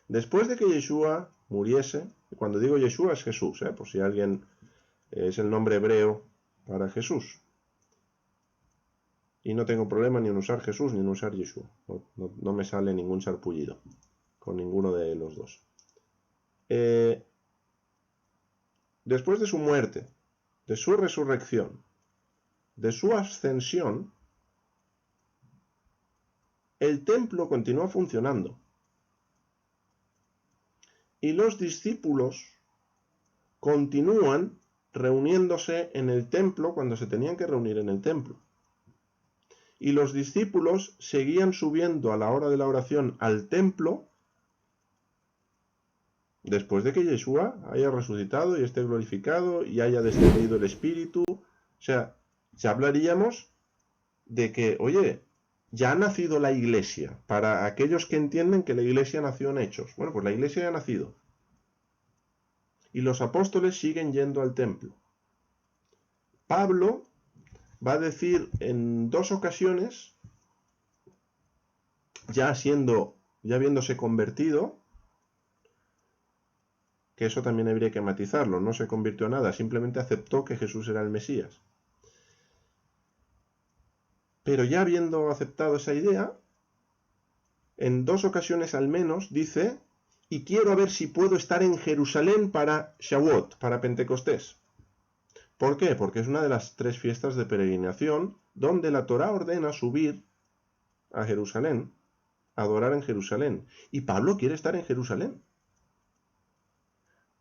Después de que Yeshua muriese, cuando digo Yeshua es Jesús, por si alguien es el nombre hebreo para Jesús. Y no tengo problema ni en usar Jesús ni en usar Yeshua. No me sale ningún sarpullido con ninguno de los dos. Después de su muerte, de su resurrección, de su ascensión, el templo continúa funcionando. Y los discípulos continúan reuniéndose en el templo cuando se tenían que reunir en el templo. Y los discípulos seguían subiendo a la hora de la oración al templo después de que Yeshua haya resucitado y esté glorificado y haya descendido el Espíritu. O sea, ya hablaríamos de que, oye, ya ha nacido la iglesia. Para aquellos que entienden que la iglesia nació en hechos. Bueno, pues la iglesia ya ha nacido. Y los apóstoles siguen yendo al templo. Pablo va a decir en 2 ocasiones, ya habiéndose convertido, que eso también habría que matizarlo, no se convirtió a nada, simplemente aceptó que Jesús era el Mesías. Pero ya habiendo aceptado esa idea, en 2 ocasiones al menos dice, y quiero ver si puedo estar en Jerusalén para Shavuot, para Pentecostés. ¿Por qué? Porque es una de las 3 fiestas de peregrinación donde la Torá ordena subir a Jerusalén, adorar en Jerusalén. Y Pablo quiere estar en Jerusalén.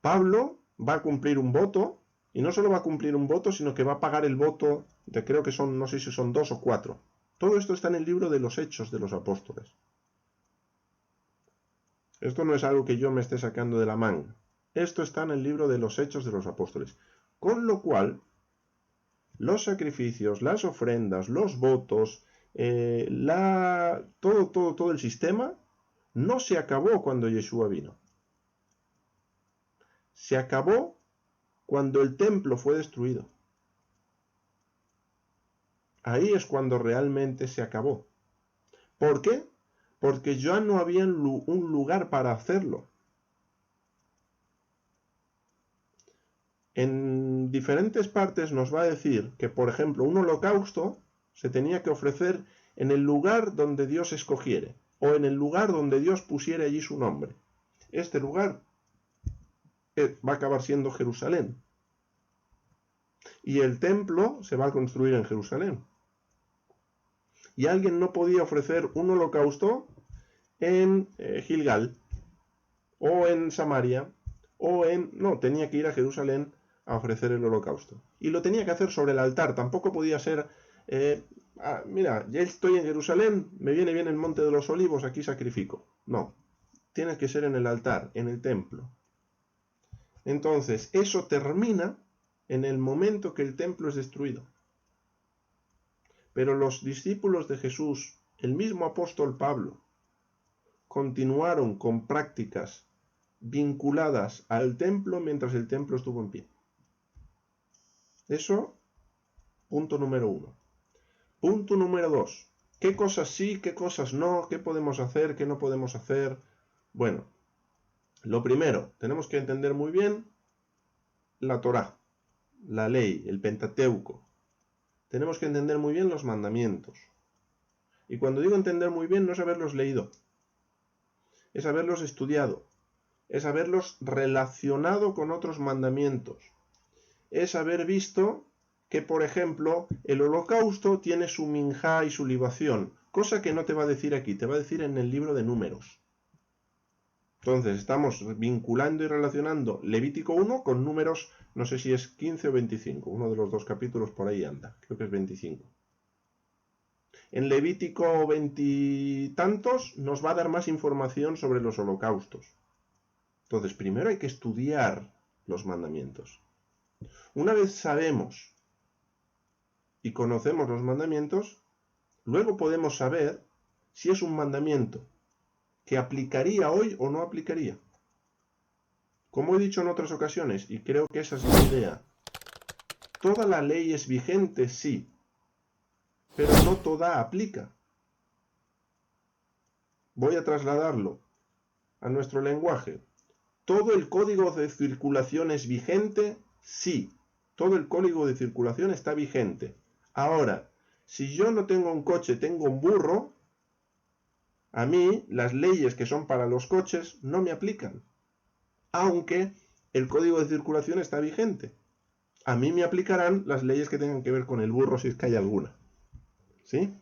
Pablo va a cumplir un voto, y no solo va a cumplir un voto, sino que va a pagar el voto de, creo que son, no sé si son 2 o 4. Todo esto está en el libro de los Hechos de los Apóstoles. Esto no es algo que yo me esté sacando de la manga. Esto está en el libro de los Hechos de los Apóstoles. Con lo cual, los sacrificios, las ofrendas, los votos, todo el sistema no se acabó cuando Yeshua vino. se acabó cuando el templo fue destruido. Ahí es cuando realmente se acabó. ¿Por qué? Porque ya no había un lugar para hacerlo. En diferentes partes nos va a decir que, por ejemplo, un holocausto se tenía que ofrecer en el lugar donde Dios escogiere, o en el lugar donde Dios pusiere allí su nombre. Este lugar va a acabar siendo Jerusalén. Y el templo se va a construir en Jerusalén. Y alguien no podía ofrecer un holocausto en Gilgal, o en Samaria, no, tenía que ir a Jerusalén a ofrecer el holocausto. Y lo tenía que hacer sobre el altar, tampoco podía ser, mira, ya estoy en Jerusalén, me viene bien el Monte de los Olivos, aquí sacrifico. No, tiene que ser en el altar, en el templo. Entonces, eso termina en el momento que el templo es destruido. Pero los discípulos de Jesús, el mismo apóstol Pablo, continuaron con prácticas vinculadas al templo mientras el templo estuvo en pie. Eso, punto número 1. Punto número 2. ¿Qué cosas sí, qué cosas no? ¿Qué podemos hacer, qué no podemos hacer? Bueno, lo primero, tenemos que entender muy bien la Torá, la ley, el Pentateuco. Tenemos que entender muy bien los mandamientos. Y cuando digo entender muy bien, no es haberlos leído, es haberlos estudiado, es haberlos relacionado con otros mandamientos, es haber visto que, por ejemplo, el holocausto tiene su minjá y su libación, cosa que no te va a decir aquí, te va a decir en el libro de Números. Entonces, estamos vinculando y relacionando Levítico 1 con Números, no sé si es 15 o 25, uno de los dos capítulos por ahí anda, creo que es 25. En Levítico 20 y tantos nos va a dar más información sobre los holocaustos. Entonces, primero hay que estudiar los mandamientos. Una vez sabemos y conocemos los mandamientos, luego podemos saber si es un mandamiento que aplicaría hoy o no aplicaría. Como he dicho en otras ocasiones, y creo que esa es la idea, toda la ley es vigente, sí, pero no toda aplica. Voy a trasladarlo a nuestro lenguaje. ¿Todo el código de circulación es vigente? Sí, todo el código de circulación está vigente. Ahora, si yo no tengo un coche, tengo un burro, a mí las leyes que son para los coches no me aplican, aunque el código de circulación está vigente. A mí me aplicarán las leyes que tengan que ver con el burro, si es que hay alguna. ¿Sí?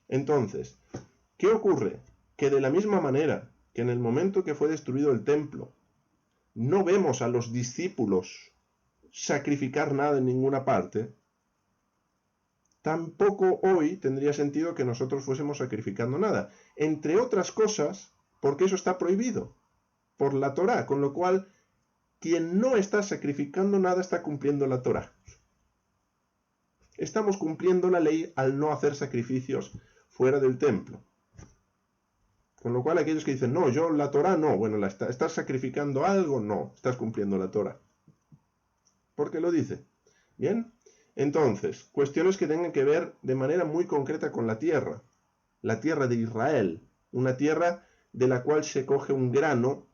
Entonces, ¿qué ocurre? Que de la misma manera que en el momento que fue destruido el templo, no vemos a los discípulos sacrificar nada en ninguna parte, tampoco hoy tendría sentido que nosotros fuésemos sacrificando nada. Entre otras cosas, porque eso está prohibido por la Torá, con lo cual quien no está sacrificando nada está cumpliendo la Torá. Estamos cumpliendo la ley al no hacer sacrificios fuera del templo. Con lo cual aquellos que dicen, no, yo la Torá no, bueno, ¿estás sacrificando algo? No, estás cumpliendo la Torá. ¿Por qué lo dice? Bien, entonces, cuestiones que tengan que ver de manera muy concreta con la tierra de Israel, una tierra de la cual se coge un grano.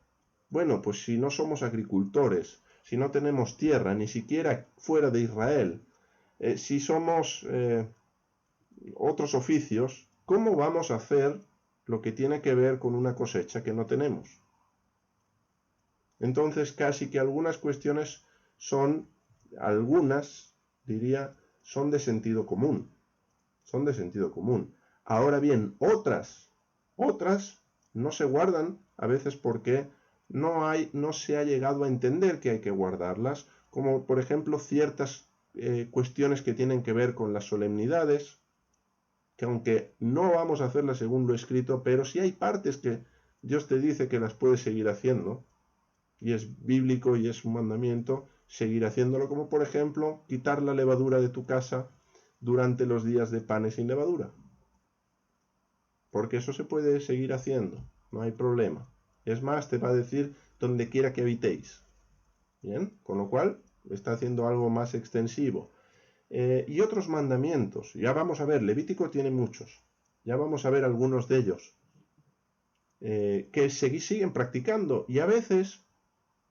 Bueno, pues si no somos agricultores, si no tenemos tierra, ni siquiera fuera de Israel, si somos otros oficios, ¿cómo vamos a hacer lo que tiene que ver con una cosecha que no tenemos? Entonces, casi que algunas cuestiones son de sentido común. Son de sentido común. Ahora bien, otras no se guardan, a veces porque no se ha llegado a entender que hay que guardarlas, como por ejemplo ciertas cuestiones que tienen que ver con las solemnidades, que aunque no vamos a hacerlas según lo escrito, pero sí hay partes que Dios te dice que las puedes seguir haciendo, y es bíblico y es un mandamiento seguir haciéndolo, como por ejemplo quitar la levadura de tu casa durante los días de panes sin levadura. Porque eso se puede seguir haciendo, no hay problema. Es más, te va a decir donde quiera que habitéis. Bien, con lo cual está haciendo algo más extensivo. Y otros mandamientos. Ya vamos a ver, Levítico tiene muchos. Ya vamos a ver algunos de ellos. Que siguen practicando. Y a veces,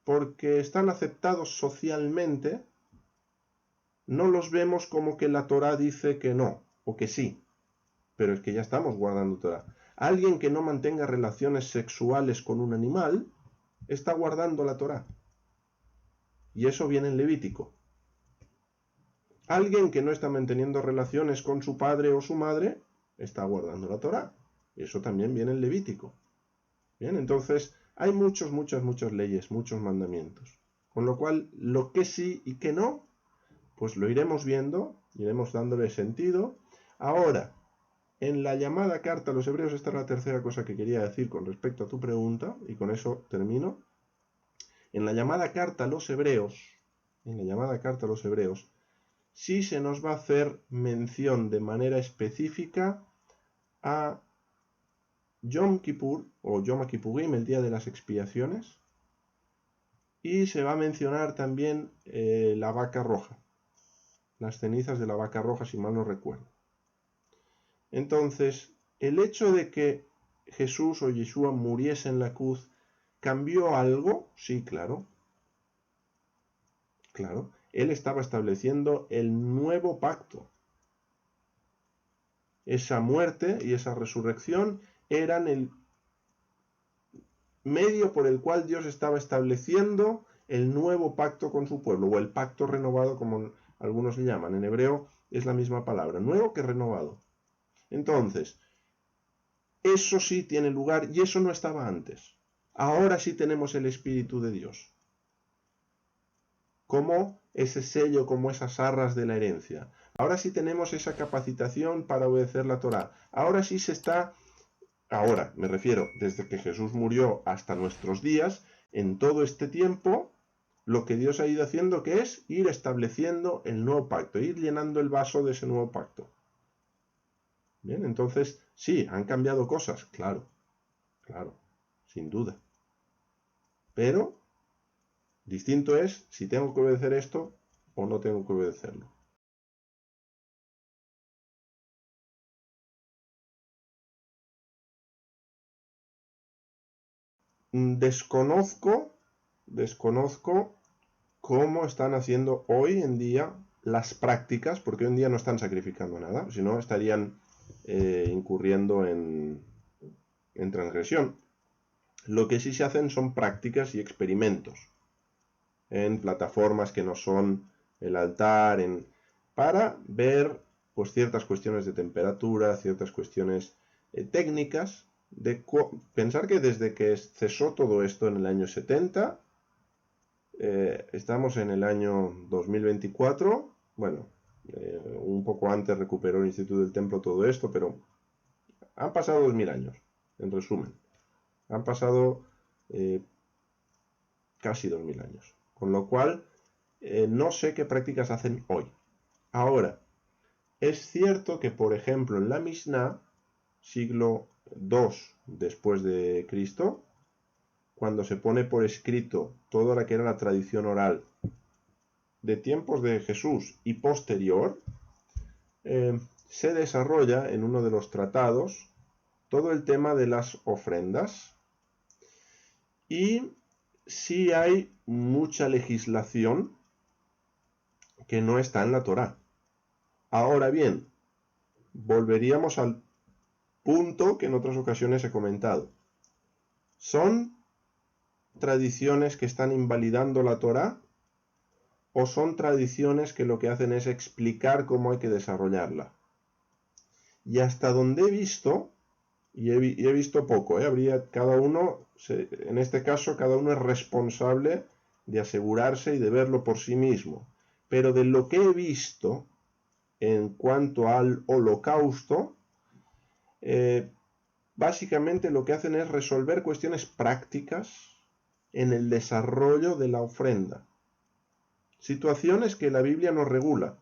porque están aceptados socialmente, no los vemos como que la Torá dice que no, o que sí. Pero es que ya estamos guardando Torá. Alguien que no mantenga relaciones sexuales con un animal, está guardando la Torá. Y eso viene en Levítico. Alguien que no está manteniendo relaciones con su padre o su madre, está guardando la Torá. Eso también viene en Levítico. Bien, entonces hay muchas leyes, muchos mandamientos. Con lo cual, lo que sí y que no, pues lo iremos viendo, iremos dándole sentido. Ahora, en la llamada carta a los hebreos, esta es la tercera cosa que quería decir con respecto a tu pregunta, y con eso termino. En la llamada carta a los hebreos, sí se nos va a hacer mención de manera específica a Yom Kippur, o Yom Kippurim, el día de las expiaciones, y se va a mencionar también la vaca roja, las cenizas de la vaca roja, si mal no recuerdo. Entonces, el hecho de que Jesús o Yeshua muriese en la cruz, ¿cambió algo? Sí, claro. Claro, él estaba estableciendo el nuevo pacto. Esa muerte y esa resurrección eran el medio por el cual Dios estaba estableciendo el nuevo pacto con su pueblo, o el pacto renovado, como algunos le llaman. En hebreo es la misma palabra, nuevo que renovado. Entonces, eso sí tiene lugar y eso no estaba antes. Ahora sí tenemos el Espíritu de Dios. Como ese sello, como esas arras de la herencia. Ahora sí tenemos esa capacitación para obedecer la Torá. Ahora sí se está, ahora me refiero, desde que Jesús murió hasta nuestros días, en todo este tiempo, lo que Dios ha ido haciendo, que es ir estableciendo el nuevo pacto, ir llenando el vaso de ese nuevo pacto. Bien, entonces, sí, han cambiado cosas, claro, sin duda. Pero distinto es si tengo que obedecer esto o no tengo que obedecerlo. Desconozco cómo están haciendo hoy en día las prácticas, porque hoy en día no están sacrificando nada, si no estarían incurriendo en transgresión. Lo que sí se hacen son prácticas y experimentos en plataformas que no son el altar, para ver pues ciertas cuestiones de temperatura, ciertas cuestiones técnicas, pensar que desde que cesó todo esto en el año 70, estamos en el año 2024, bueno, un poco antes recuperó el Instituto del Templo todo esto, pero han pasado 2000 años, en resumen. Han pasado casi 2000 años. Con lo cual, no sé qué prácticas hacen hoy. Ahora, es cierto que, por ejemplo, en la Mishnah, siglo II después de Cristo, cuando se pone por escrito toda la que era la tradición oral de tiempos de Jesús y posterior, se desarrolla en uno de los tratados todo el tema de las ofrendas, y sí hay mucha legislación que no está en la Torá. Ahora bien, volveríamos al punto que en otras ocasiones he comentado. ¿Son tradiciones que están invalidando la Torá o son tradiciones que lo que hacen es explicar cómo hay que desarrollarla? Y hasta donde he visto, y he visto poco, habría cada uno, en este caso cada uno es responsable de asegurarse y de verlo por sí mismo, pero de lo que he visto en cuanto al holocausto, básicamente lo que hacen es resolver cuestiones prácticas en el desarrollo de la ofrenda, situaciones que la Biblia no regula.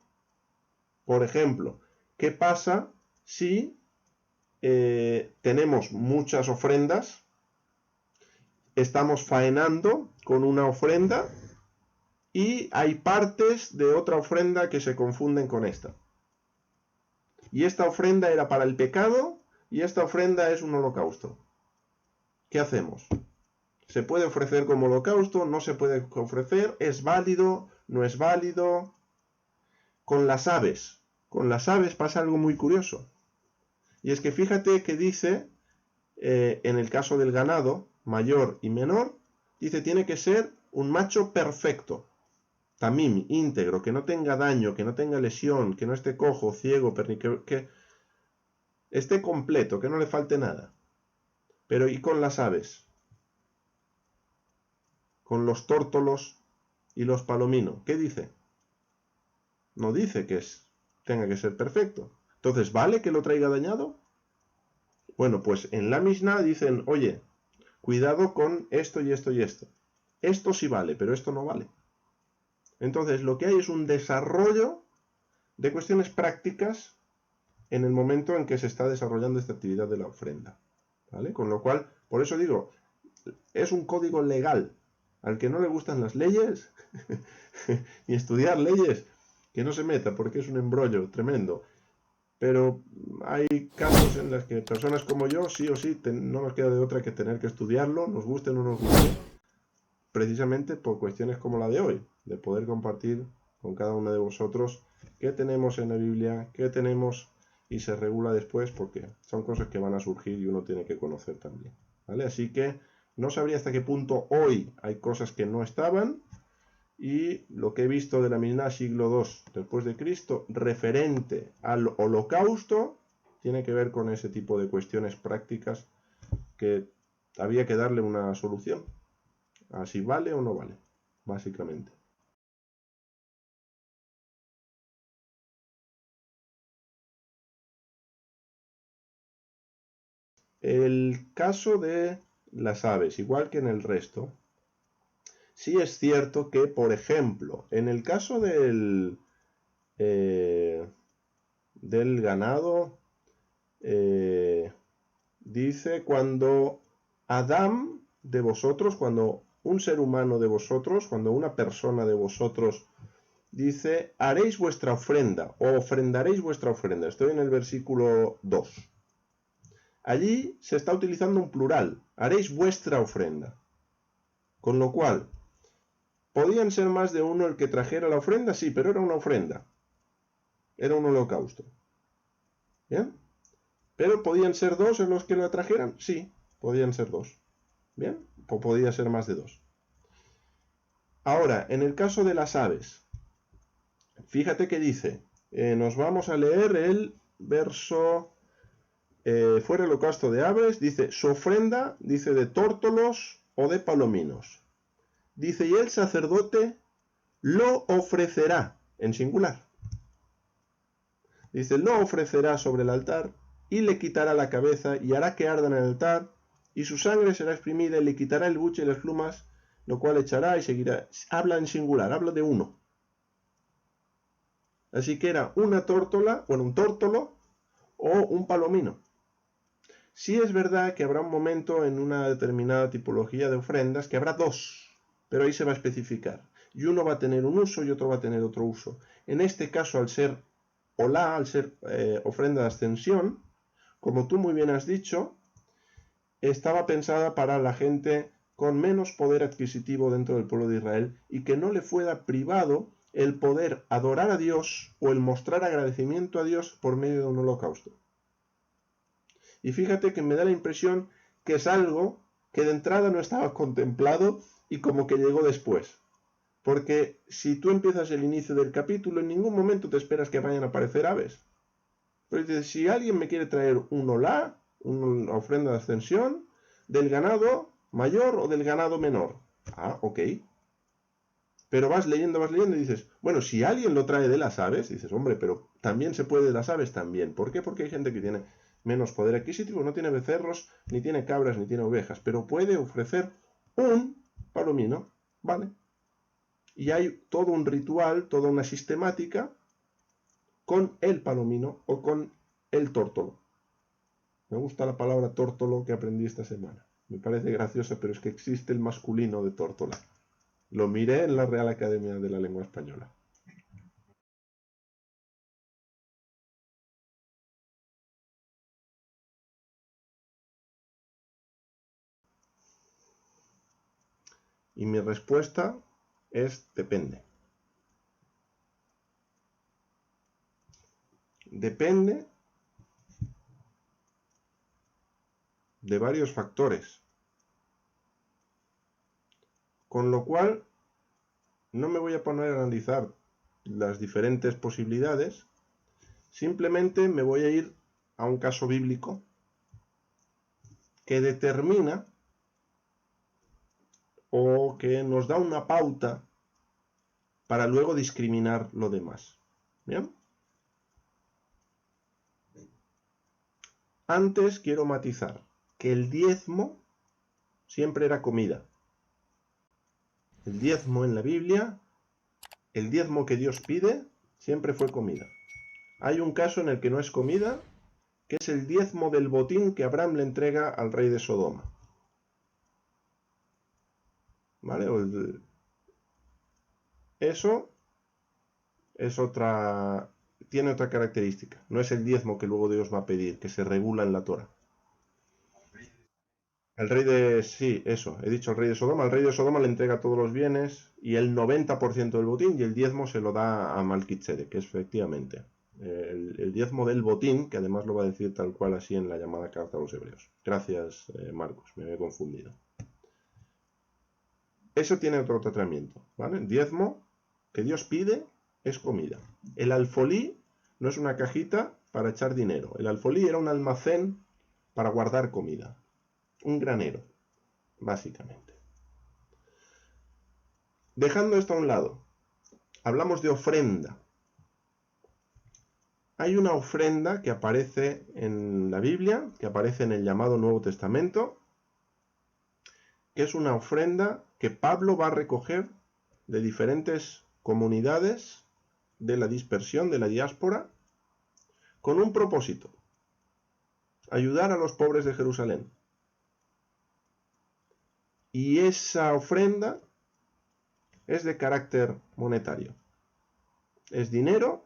Por ejemplo, ¿qué pasa si tenemos muchas ofrendas, estamos faenando con una ofrenda y hay partes de otra ofrenda que se confunden con esta. Y esta ofrenda era para el pecado y esta ofrenda es un holocausto. ¿Qué hacemos? ¿Se puede ofrecer como holocausto? ¿No se puede ofrecer? ¿Es válido? ¿No es válido? Con las aves. Con las aves pasa algo muy curioso. Y es que fíjate que dice, en el caso del ganado, mayor y menor, dice tiene que ser un macho perfecto. Tamim, íntegro, que no tenga daño, que no tenga lesión, que no esté cojo, ciego, que esté completo, que no le falte nada. Pero ¿y con las aves? Con los tórtolos y los palominos, ¿qué dice? No dice que tenga que ser perfecto. Entonces, ¿vale que lo traiga dañado? Bueno, pues en la Mishnah dicen, oye, cuidado con esto y esto y esto. Esto sí vale, pero esto no vale. Entonces, lo que hay es un desarrollo de cuestiones prácticas en el momento en que se está desarrollando esta actividad de la ofrenda, ¿vale? Con lo cual, por eso digo, es un código legal. Al que no le gustan las leyes y estudiar leyes, que no se meta, porque es un embrollo tremendo. Pero hay casos en los que personas como yo, sí o sí, no nos queda de otra que tener que estudiarlo, nos guste o no nos guste, precisamente por cuestiones como la de hoy, de poder compartir con cada uno de vosotros qué tenemos en la Biblia, qué tenemos y se regula después, porque son cosas que van a surgir y uno tiene que conocer también, ¿vale? Así que no sabría hasta qué punto hoy hay cosas que no estaban, y lo que he visto de la Mishnah siglo II después de Cristo referente al holocausto tiene que ver con ese tipo de cuestiones prácticas que había que darle una solución. Así vale o no vale, básicamente. El caso de las aves, igual que en el resto, sí es cierto que, por ejemplo, en el caso del ganado, dice cuando Adam de vosotros, cuando un ser humano de vosotros, cuando una persona de vosotros dice, haréis vuestra ofrenda o ofrendaréis vuestra ofrenda. Estoy en el versículo 2. Allí se está utilizando un plural, haréis vuestra ofrenda. Con lo cual, ¿podían ser más de uno el que trajera la ofrenda? Sí, pero era una ofrenda. Era un holocausto. ¿Bien? ¿Pero podían ser dos en los que la trajeran? Sí, podían ser dos. ¿Bien? O podía ser más de dos. Ahora, en el caso de las aves, fíjate que dice, nos vamos a leer el verso, fuera el holocausto de aves, dice, su ofrenda, dice, de tórtolos o de palominos. Dice, y el sacerdote lo ofrecerá, en singular. Dice, lo ofrecerá sobre el altar y le quitará la cabeza y hará que arda en el altar y su sangre será exprimida y le quitará el buche y las plumas, lo cual echará y seguirá. Habla en singular, habla de uno. Así que era una tórtola, bueno, un tórtolo o un palomino. Sí es verdad que habrá un momento en una determinada tipología de ofrendas que habrá dos, pero ahí se va a especificar. Y uno va a tener un uso y otro va a tener otro uso. En este caso, al ser olá, al ser ofrenda de ascensión, como tú muy bien has dicho, estaba pensada para la gente con menos poder adquisitivo dentro del pueblo de Israel y que no le fuera privado el poder adorar a Dios o el mostrar agradecimiento a Dios por medio de un holocausto. Y fíjate que me da la impresión que es algo que de entrada no estaba contemplado y como que llegó después. Porque si tú empiezas el inicio del capítulo, en ningún momento te esperas que vayan a aparecer aves. Pero dices, si alguien me quiere traer un olá, una ofrenda de ascensión, del ganado mayor o del ganado menor. Ah, ok. Pero vas leyendo y dices, bueno, si alguien lo trae de las aves, dices, hombre, pero también se puede de las aves también. ¿Por qué? Porque hay gente que tiene menos poder adquisitivo, no tiene becerros, ni tiene cabras, ni tiene ovejas, pero puede ofrecer un palomino, ¿vale? Y hay todo un ritual, toda una sistemática con el palomino o con el tórtolo. Me gusta la palabra tórtolo que aprendí esta semana. Me parece graciosa, pero es que existe el masculino de tórtola. Lo miré en la Real Academia de la Lengua Española. Y mi respuesta es depende. Depende de varios factores. Con lo cual, no me voy a poner a analizar las diferentes posibilidades, simplemente me voy a ir a un caso bíblico que determina o que nos da una pauta para luego discriminar lo demás. ¿Bien? Antes quiero matizar que el diezmo siempre era comida. El diezmo en la Biblia, el diezmo que Dios pide, siempre fue comida. Hay un caso en el que no es comida, que es el diezmo del botín que Abraham le entrega al rey de Sodoma. ¿Vale? Eso es tiene otra característica. No es el diezmo que luego Dios va a pedir, que se regula en la Torah. El rey de... Sí, eso. He dicho el rey de Sodoma. El rey de Sodoma le entrega todos los bienes y el 90% del botín, y el diezmo se lo da a Malquitzedek, que es efectivamente el diezmo del botín, que además lo va a decir tal cual así en la llamada carta a los hebreos. Gracias, Marcos. Me había confundido. Eso tiene otro tratamiento, ¿vale? El diezmo que Dios pide es comida. El alfolí no es una cajita para echar dinero. El alfolí era un almacén para guardar comida. Un granero, básicamente. Dejando esto a un lado, hablamos de ofrenda. Hay una ofrenda que aparece en la Biblia, que aparece en el llamado Nuevo Testamento, que es una ofrenda que Pablo va a recoger de diferentes comunidades de la dispersión, de la diáspora, con un propósito: ayudar a los pobres de Jerusalén. Y esa ofrenda es de carácter monetario. Es dinero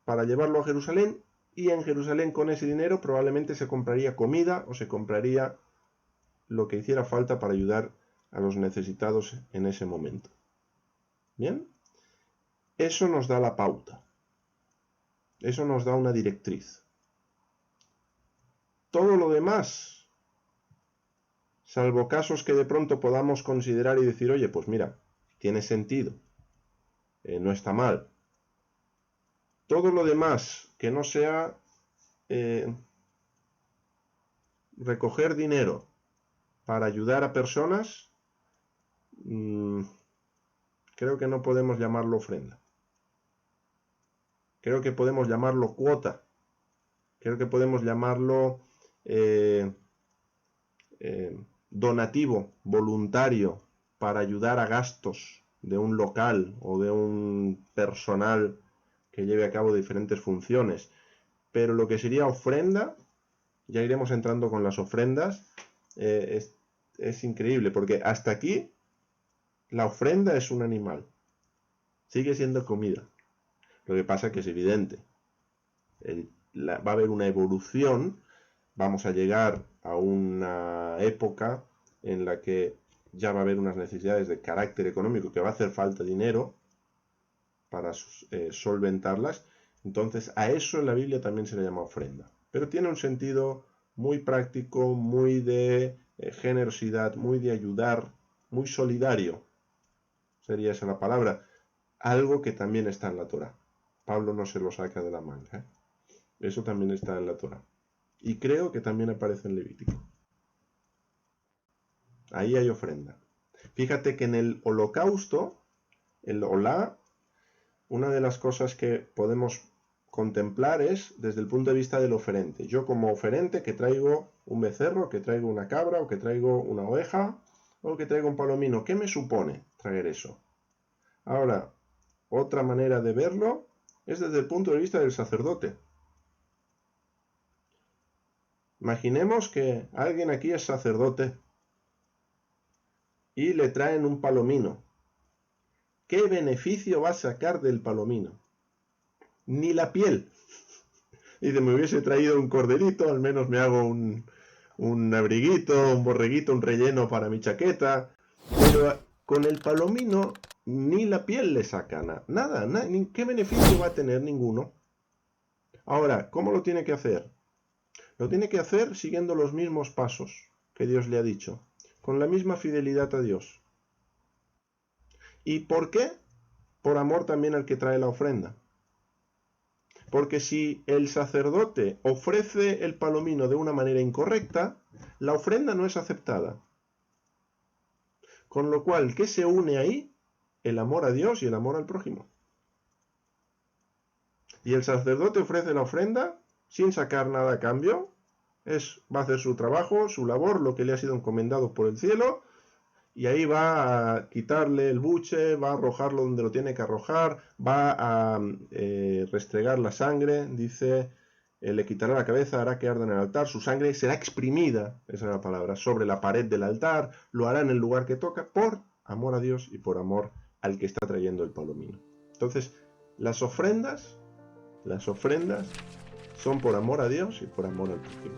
para llevarlo a Jerusalén, y en Jerusalén con ese dinero probablemente se compraría comida o se compraría lo que hiciera falta para ayudar a los necesitados en ese momento. ¿Bien? Eso nos da la pauta. Eso nos da una directriz. Todo lo demás, salvo casos que de pronto podamos considerar y decir, oye, pues mira, tiene sentido, no está mal. Todo lo demás que no sea recoger dinero para ayudar a personas, creo que no podemos llamarlo ofrenda. Creo que podemos llamarlo cuota. Creo que podemos llamarlo donativo, voluntario, para ayudar a gastos de un local o de un personal que lleve a cabo diferentes funciones. Pero lo que sería ofrenda, ya iremos entrando con las ofrendas, es increíble, porque hasta aquí la ofrenda es un animal, sigue siendo comida. Lo que pasa es que es evidente, va a haber una evolución, vamos a llegar a una época en la que ya va a haber unas necesidades de carácter económico, que va a hacer falta dinero para solventarlas. Entonces a eso en la Biblia también se le llama ofrenda, pero tiene un sentido muy práctico, muy de generosidad, muy de ayudar, muy solidario, sería esa la palabra, algo que también está en la Torá. Pablo no se lo saca de la manga, ¿eh? Eso también está en la Torá. Y creo que también aparece en Levítico. Ahí hay ofrenda. Fíjate que en el holocausto, el olá, una de las cosas que podemos contemplar es desde el punto de vista del oferente. Yo como oferente que traigo un becerro, que traigo una cabra, o que traigo una oveja, o que traigo un palomino, ¿qué me supone traer eso? Ahora, otra manera de verlo es desde el punto de vista del sacerdote. Imaginemos que alguien aquí es sacerdote y le traen un palomino. ¿Qué beneficio va a sacar del palomino? Ni la piel. Dice, me hubiese traído un corderito, al menos me hago un abriguito, un borreguito, un relleno para mi chaqueta. Pero con el palomino ni la piel le saca nada. ¿Qué beneficio va a tener? Ninguno. Ahora, ¿cómo lo tiene que hacer? Lo tiene que hacer siguiendo los mismos pasos que Dios le ha dicho, con la misma fidelidad a Dios. ¿Y por qué? Por amor también al que trae la ofrenda. Porque si el sacerdote ofrece el palomino de una manera incorrecta, la ofrenda no es aceptada. Con lo cual, ¿qué se une ahí? El amor a Dios y el amor al prójimo. Y el sacerdote ofrece la ofrenda sin sacar nada a cambio. Va a hacer su trabajo, su labor, lo que le ha sido encomendado por el cielo, y ahí va a quitarle el buche, va a arrojarlo donde lo tiene que arrojar, va a restregar la sangre, dice, le quitará la cabeza, hará que arda en el altar, su sangre será exprimida, esa es la palabra, sobre la pared del altar, lo hará en el lugar que toca, por amor a Dios y por amor al que está trayendo el palomino. Entonces, las ofrendas son por amor a Dios y por amor al prójimo.